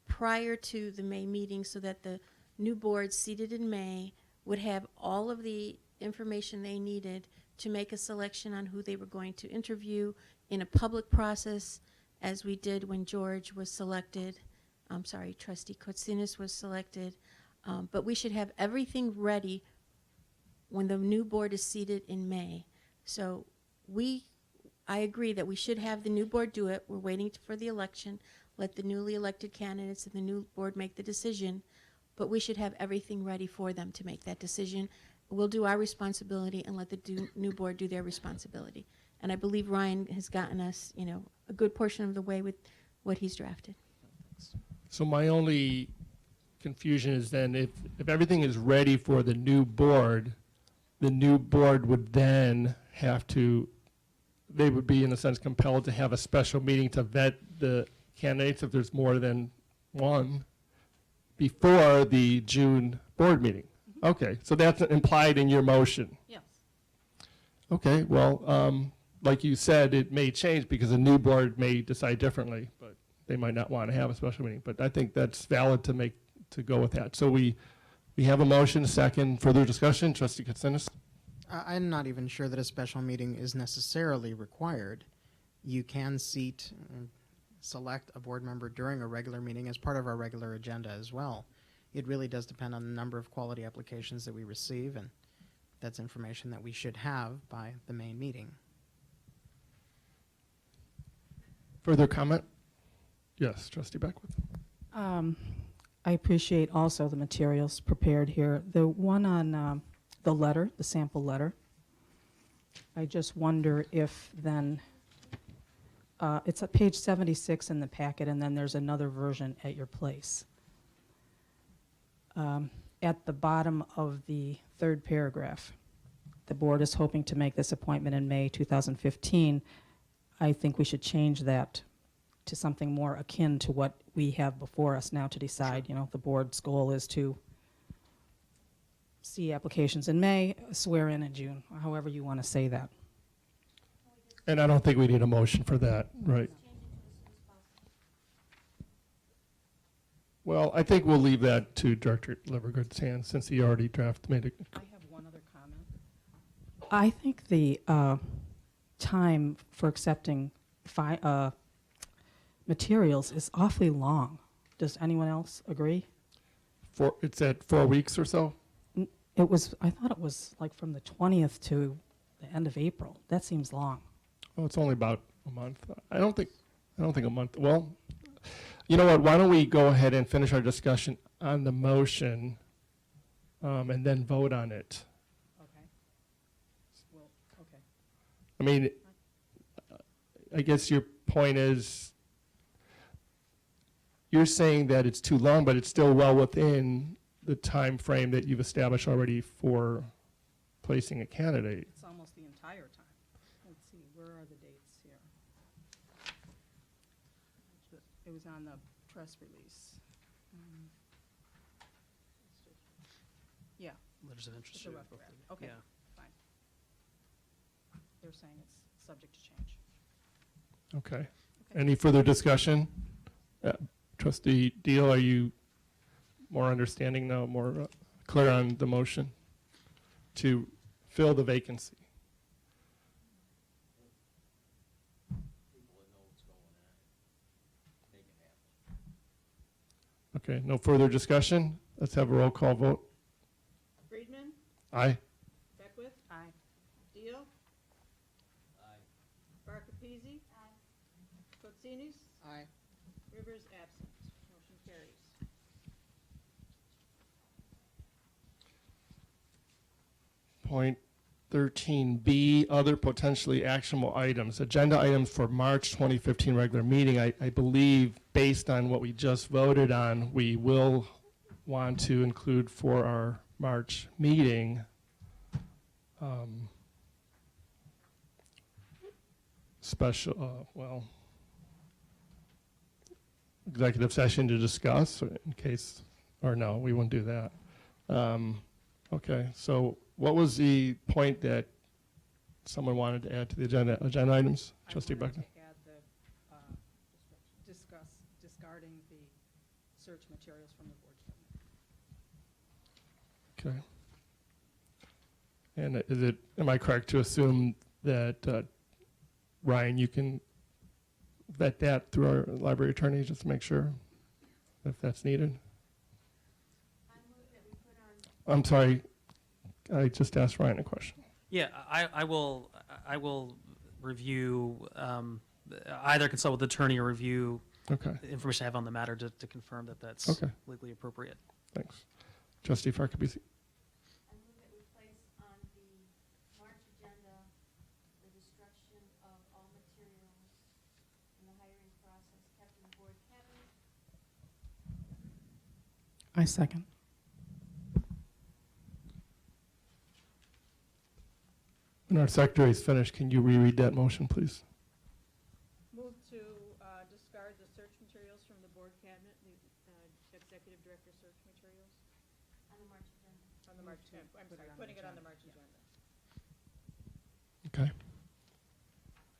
prior to the May meeting so that the new board seated in May would have all of the information they needed to make a selection on who they were going to interview in a public process, as we did when George was selected. I'm sorry, Trustee Kotsinas was selected. But we should have everything ready when the new board is seated in May. So I agree that we should have the new board do it. We're waiting for the election. Let the newly elected candidates and the new board make the decision. But we should have everything ready for them to make that decision. We'll do our responsibility and let the new board do their responsibility. And I believe Ryan has gotten us, a good portion of the way with what he's drafted. So my only confusion is then if everything is ready for the new board would then have to, they would be in a sense compelled to have a special meeting to vet the candidates if there's more than one before the June board meeting. Okay, so that's implied in your motion. Yes. Okay, well, like you said, it may change because a new board may decide differently, but they might not want to have a special meeting. But I think that's valid to go with that. So we have a motion, second, further discussion. Trustee Katsinas? I'm not even sure that a special meeting is necessarily required. You can seat and select a board member during a regular meeting as part of our regular agenda as well. It really does depend on the number of quality applications that we receive, and that's information that we should have by the main meeting. Further comment? Yes, Trustee Beckwith. I appreciate also the materials prepared here. The one on the letter, the sample letter, I just wonder if then, it's at page 76 in the packet, and then there's another version at your place. At the bottom of the third paragraph, the board is hoping to make this appointment in May 2015. I think we should change that to something more akin to what we have before us now to decide. The board's goal is to see applications in May, swear in June, or however you want to say that. And I don't think we need a motion for that, right? Well, I think we'll leave that to Director Livergood's hands since he already made it. I have one other comment. I think the time for accepting materials is awfully long. Does anyone else agree? It's at 4 weeks or so? I thought it was like from the 20th to the end of April. That seems long. Oh, it's only about a month. I don't think a month. Well, you know what? Why don't we go ahead and finish our discussion on the motion and then vote on it? Okay. Well, okay. I mean, I guess your point is you're saying that it's too long, but it's still well within the time frame that you've established already for placing a candidate. It's almost the entire time. Let's see, where are the dates here? It was on the press release. Yeah, Letters of interest. it's a rough draft. Okay, Yeah. fine. They're saying it's subject to change. Okay. Okay. Any further discussion? Trustee Deal, are you more understanding now, more clear on the motion to fill the vacancy? Okay, no further discussion. Let's have a roll call vote. Friedman, Aye. Beckwith, Aye. Deal. Aye. Barkapezi. Aye. Kotsinis, Aye. Rivers absent. Motion carries. Point 13B, other potentially actionable items. Agenda items for March 2015 regular meeting. I believe, based on what we just voted on, we will want to include for our March meeting executive session to discuss in case, or no, we won't do that. Okay, so what was the point that someone wanted to add to the agenda items? Trustee I wanted Buckner? to add the search materials from the board cabinet. Okay. And am I correct to assume that, Ryan, you can vet that through our library attorney just to make sure if that's needed? I move that we put on I'm sorry, I just asked Ryan a question. Yeah, I will review, either consult with the attorney or review Okay, the information I have on the matter to confirm that that's Okay. legally appropriate. thanks. Trustee Farkabisi? I move that we place on the March agenda the destruction of all materials in the hiring process kept in the board cabinet. I second. When our secretary's finished, can you reread that motion, please? Move to discard the search materials from the board cabinet, the executive director search materials On the March agenda. on the March, I'm sorry, putting it on the March agenda. Okay.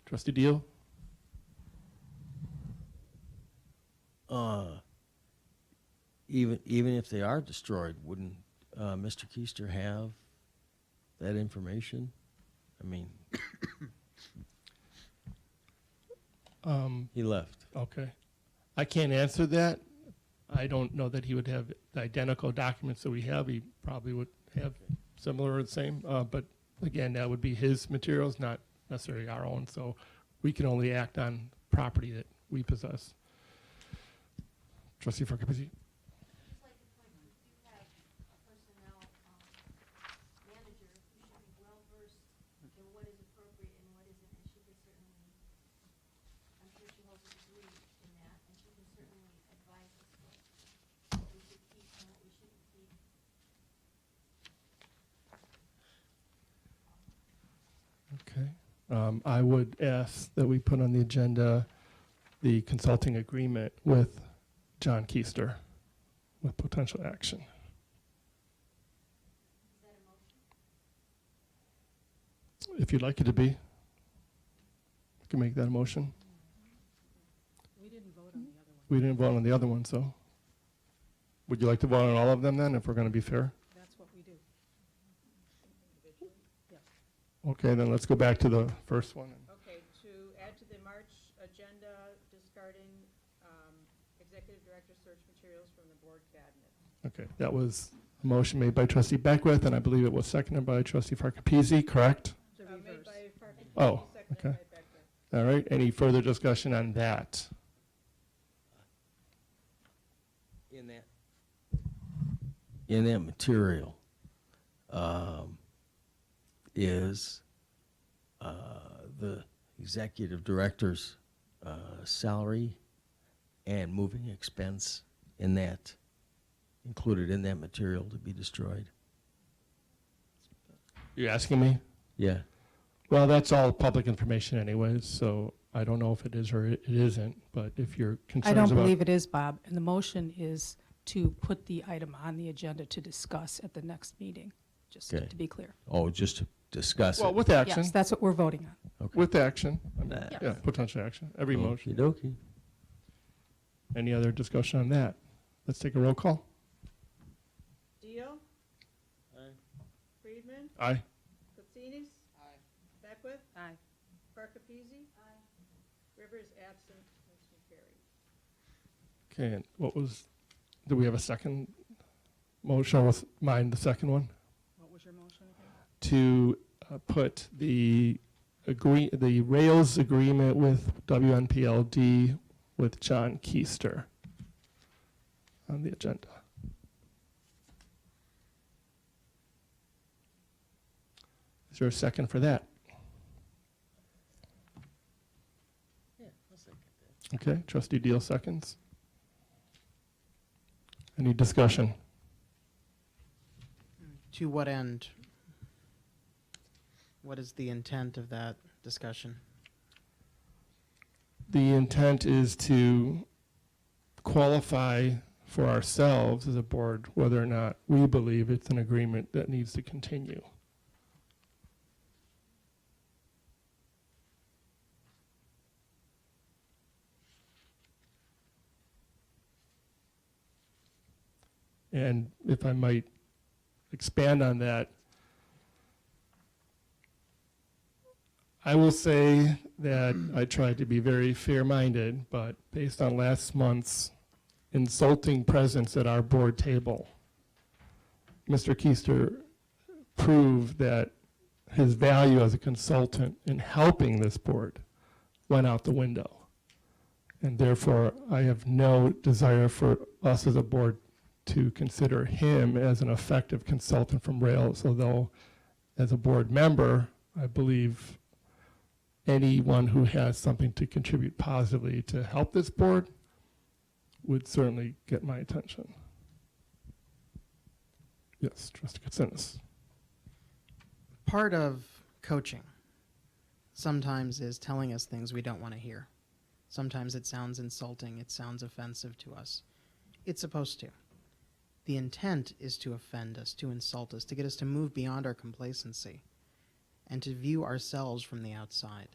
Trustee Deal? Even if they are destroyed, wouldn't Mr. Keister have that information? I mean, he left. Okay. I can't answer that. I don't know that he would have the identical documents that we have. He probably would have similar or the same. But again, that would be his materials, not necessarily our own. So we can only act on property that we possess. Trustee Farkabisi? Just like to point, we do have a personnel manager who should be well versed in what is appropriate and what isn't, and she could certainly, I'm sure she holds a degree in that, and she can certainly advise us what we should keep and what we shouldn't keep. Okay. I would ask that we put on the agenda the consulting agreement with John Keister with potential action. Is that a motion? If you'd like it to be, you can make that a motion. We didn't vote on the other one. We didn't vote on the other one, so. Would you like to vote on all of them then, if we're going to be fair? That's what we do. Yes. Okay, then let's go back to the first one. Okay, to add to the March agenda, discarding executive director search materials from the board cabinet. Okay, that was a motion made by trustee Beckwith, and I believe it was seconded by trustee Farkapisi, correct? To Made reverse. by Farkas, Oh, seconded okay. by Beckwith. All right, any further discussion on that? In that material is the executive director's salary and moving expense in that, included in that material to be destroyed. You're asking me? Yeah. Well, that's all public information anyways, so I don't know if it is or it isn't, but if you're I concerned don't about. believe it is, Bob, and the motion is to put the item on the agenda to discuss at the next meeting, just Okay. to be clear. Oh, just to discuss Well, it. with action, Yes, that's what we're voting on. Okay. with action. I mean, Yes. yeah, potential action, every motion. Okey-dokey. Any other discussion on that? Let's take a roll call. Deal? Friedman? Aye. Katsinas? Beckwith? Aye. Farkapisi? Rivers absent, motion carried. Okay, and what was, do we have a second motion? Was mine the second one? What was your motion again? To put the rails agreement with WNPLD with John Keister on the agenda. Is there a second for that? Okay, trustee Deal seconds. Any discussion? To what end? What is the intent of that discussion? The intent is to qualify for ourselves as a board whether or not we believe it's an agreement that needs to continue. And if I might expand on that, I will say that I tried to be very fair-minded, but based on last month's insulting presence at our board table, Mr. Keister proved that his value as a consultant in helping this board went out the window. And therefore, I have no desire for us as a board to consider him as an effective consultant from Rails, although as a board member, I believe anyone who has something to contribute positively to help this board would certainly get my attention. Yes, Trustee Katsinas. Part of coaching sometimes is telling us things we don't want to hear. Sometimes it sounds insulting, it sounds offensive to us. It's supposed to. The intent is to offend us, to insult us, to get us to move beyond our complacency and to view ourselves from the outside.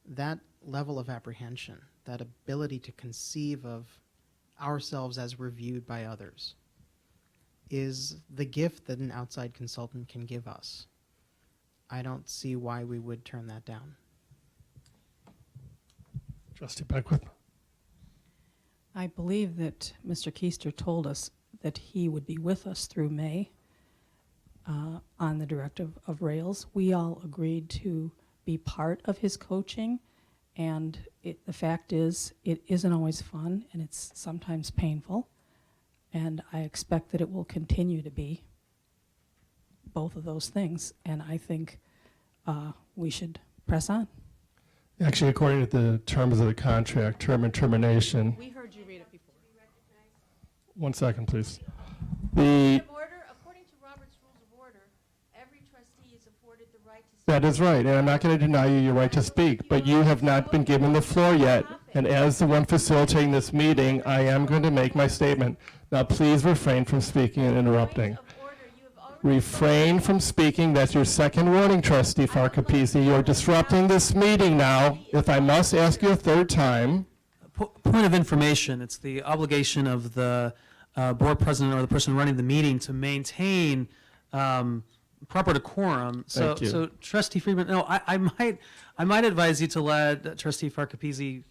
That level of apprehension, that ability to conceive of ourselves as we're viewed by others, is the gift that an outside consultant can give us. I don't see why we would turn that down. Trustee Beckwith. I believe that Mr. Keister told us that he would be with us through May on the directive of Rails. We all agreed to be part of his coaching, and the fact is, it isn't always fun, and it's sometimes painful, and I expect that it will continue to be both of those things, and I think we should press on. Actually, according to the terms of the contract, term and termination. We heard you read it before. 1 second, please. Point The of order, according to Robert's Rules of Order, every trustee is afforded the right to speak. That is right, and I'm not going to deny you your right to speak, but you have not been given the floor yet. And as the one facilitating this meeting, I am going to make my statement. Now, please refrain from speaking and interrupting. Point of order, you have already Refrain from speaking. That's your second warning, Trustee Farkapisi. You're disrupting this meeting now. If I must ask you a third time. Point of information, it's the obligation of the board president or the person running the meeting to maintain proper decorum. So, Thank you. so Trustee Friedman, no, I might advise you to let Trustee Farkapisi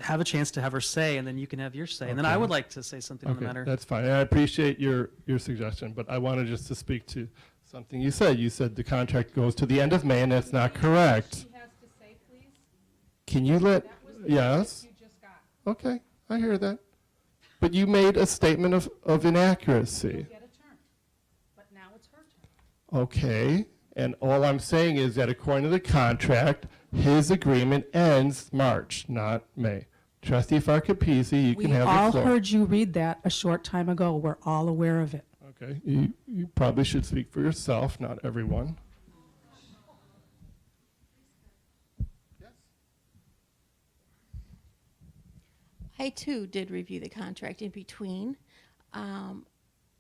have a chance to have her say, and then you can have your say. And then I Okay. would like to say something on the Okay, matter. that's fine. I appreciate your suggestion, but I wanted just to speak to something you said. You said the contract goes to the end of May, and that's not correct. She has to say, please. Can you let, That was the yes? you just got. Okay, I hear that. But you made a statement of inaccuracy. Get a turn. But now it's her turn. Okay, and all I'm saying is that according to the contract, his agreement ends March, not May. Trustee Farkapisi, you We can have all the floor. heard you read that a short time ago. We're all aware of it. Okay, you probably should speak for yourself, not everyone. I too did review the contract in between. I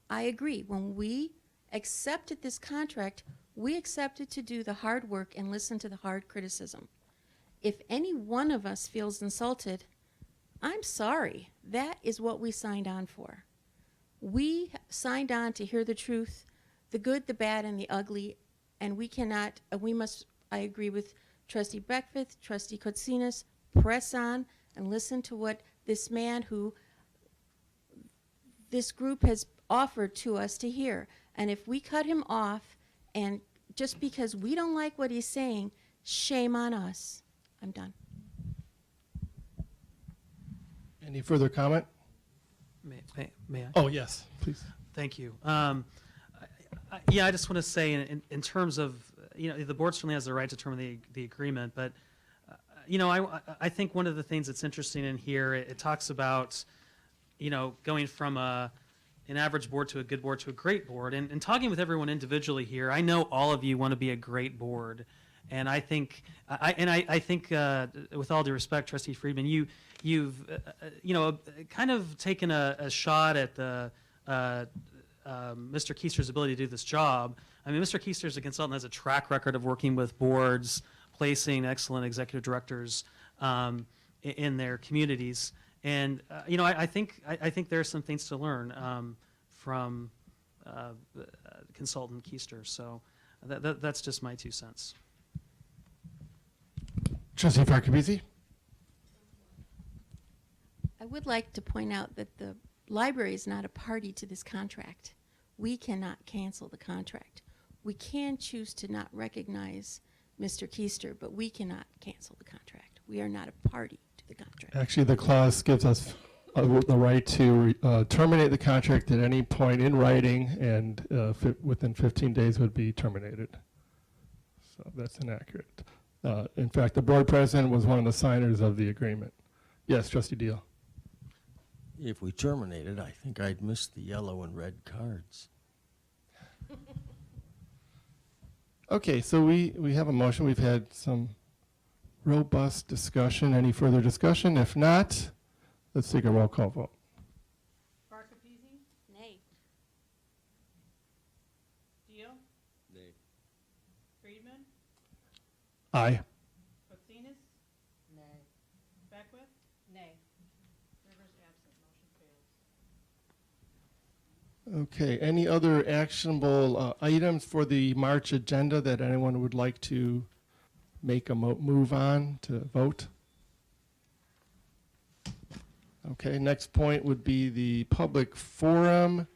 agree. When we accepted this contract, we accepted to do the hard work and listen to the hard criticism. If any one of us feels insulted, I'm sorry. That is what we signed on for. We signed on to hear the truth, the good, the bad, and the ugly, and we cannot, we must, I agree with Trustee Beckwith, Trustee Kotsinas, press on and listen to what this man who this group has offered to us to hear. And if we cut him off, and just because we don't like what he's saying, shame on us. I'm done. Any further comment? May I? Oh, yes, please. Thank you. Yeah, I just want to say in terms of, the board certainly has the right to determine the agreement, but, I think one of the things that's interesting in here, it talks about, going from an average board to a good board to a great board. And talking with everyone individually here, I know all of you want to be a great board. And I think, I think, with all due respect, Trustee Friedman, you've kind of taken a shot at the Mr. Keister's ability to do this job. I mean, Mr. Keister as a consultant has a track record of working with boards, placing excellent executive directors in their communities. And I think there are some things to learn from consultant Keister. So that's just my 2 cents. Trustee Farquharson? I would like to point out that the library is not a party to this contract. We cannot cancel the contract. We can choose to not recognize Mr. Keister, but we cannot cancel the contract. We are not a party to the contract. Actually, the clause gives us the right to terminate the contract at any point in writing, and within 15 days would be terminated. So that's inaccurate. In fact, the board president was one of the signers of the agreement. Yes, Trustee Deal. If we terminated, I think I'd miss the yellow and red cards. Okay, so we have a motion. We've had some robust discussion. Any further discussion? If not, let's take a roll call vote. Barkapezi, Nay. Deal, Nay. Friedman, Aye. Katsinas. Nay. Beckwith. Nay. Rivers absent, motion fails. Okay, any other actionable items for the March agenda that anyone would like to make a move on to vote? Okay, next point would be the public forum.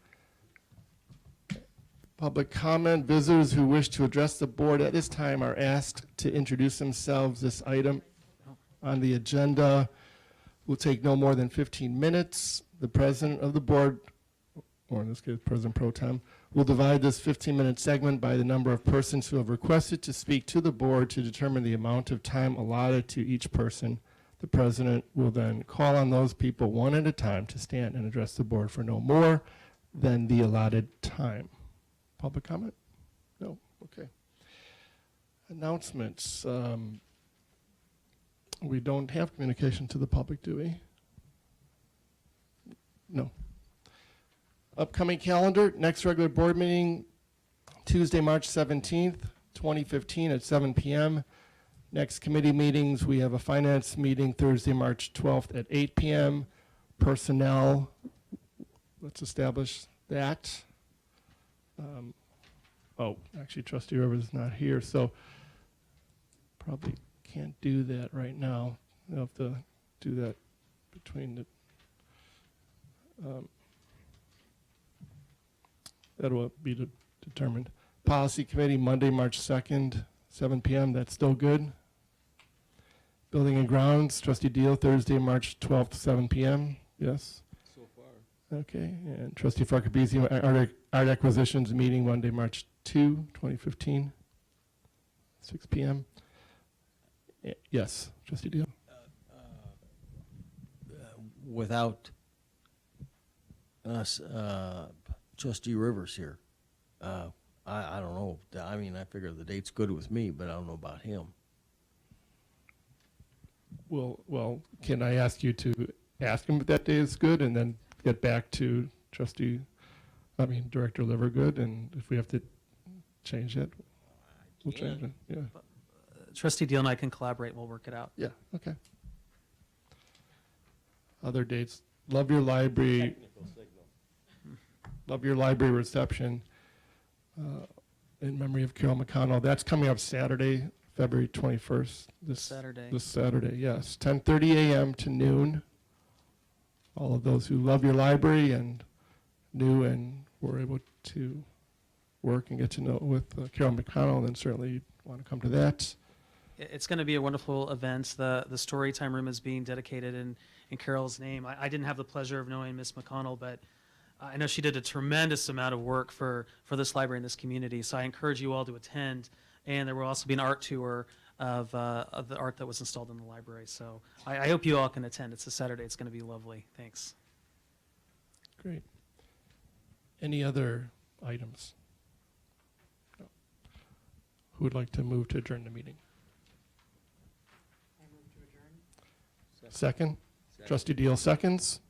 Public comment. Visitors who wish to address the board at this time are asked to introduce themselves. This item on the agenda will take no more than 15 minutes. The president of the board, or in this case, President Pro Tem, will divide this 15-minute segment by the number of persons who have requested to speak to the board to determine the amount of time allotted to each person. The president will then call on those people one at a time to stand and address the board for no more than the allotted time. Public comment? No? Okay. Announcements. We don't have communication to the public, do we? No. Upcoming calendar, next regular board meeting, Tuesday, March 17th, 2015 at 7 p.m. Next committee meetings, we have a finance meeting Thursday, March 12th at 8 p.m. Personnel, let's establish that. Actually, Trustee Rivers is not here, so probably can't do that right now. I'll have to do that between the that will be determined. Policy Committee, Monday, March 2nd, 7 p.m. That's still good. Building and Grounds, Trustee Deal, Thursday, March 12th, 7 p.m. Yes? So far. Okay. And Trustee Farquharson, Art Acquisitions meeting Monday, March 2, 2015, 6 p.m. Yes, Trustee Deal. Without us, Trustee Rivers here, I don't know. I mean, I figure the date's good with me, but I don't know about him. Well, can I ask you to ask him if that day is good and then get back to Director Livergood, and if we have to change it, we'll change it. Yeah. Trustee Deal and I can collaborate and we'll work it out. Yeah, okay. Other dates, Love Your Library. Technical signal. Love Your Library reception in memory of Carol McConnell. That's coming up Saturday, February 21st. This Saturday, yes. 10:30 a.m. to noon. All of those who love your library and knew and were able to work and get to know with Carol McConnell, then certainly want to come to that. It's going to be a wonderful event. The Storytime Room is being dedicated in Carol's name. I didn't have the pleasure of knowing Miss McConnell, but I know she did a tremendous amount of work for this library and this community. So I encourage you all to attend. And there will also be an art tour of the art that was installed in the library. So I hope you all can attend. It's a Saturday. It's going to be lovely. Thanks. Great. Any other items? No. Who would like to move to adjourn the meeting? I move to adjourn. Second? Trustee Deal seconds.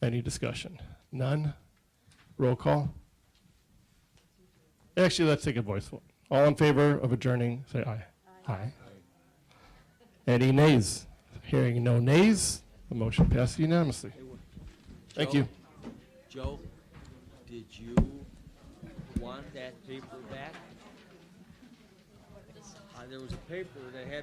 Any discussion? None? Roll call? Actually, let's take a voice vote. All in favor of adjourning, say aye. Aye. Any nays? Hearing no nays, The motion passes unanimously. Thank you. Joe, did you want that paper back? There was a paper that had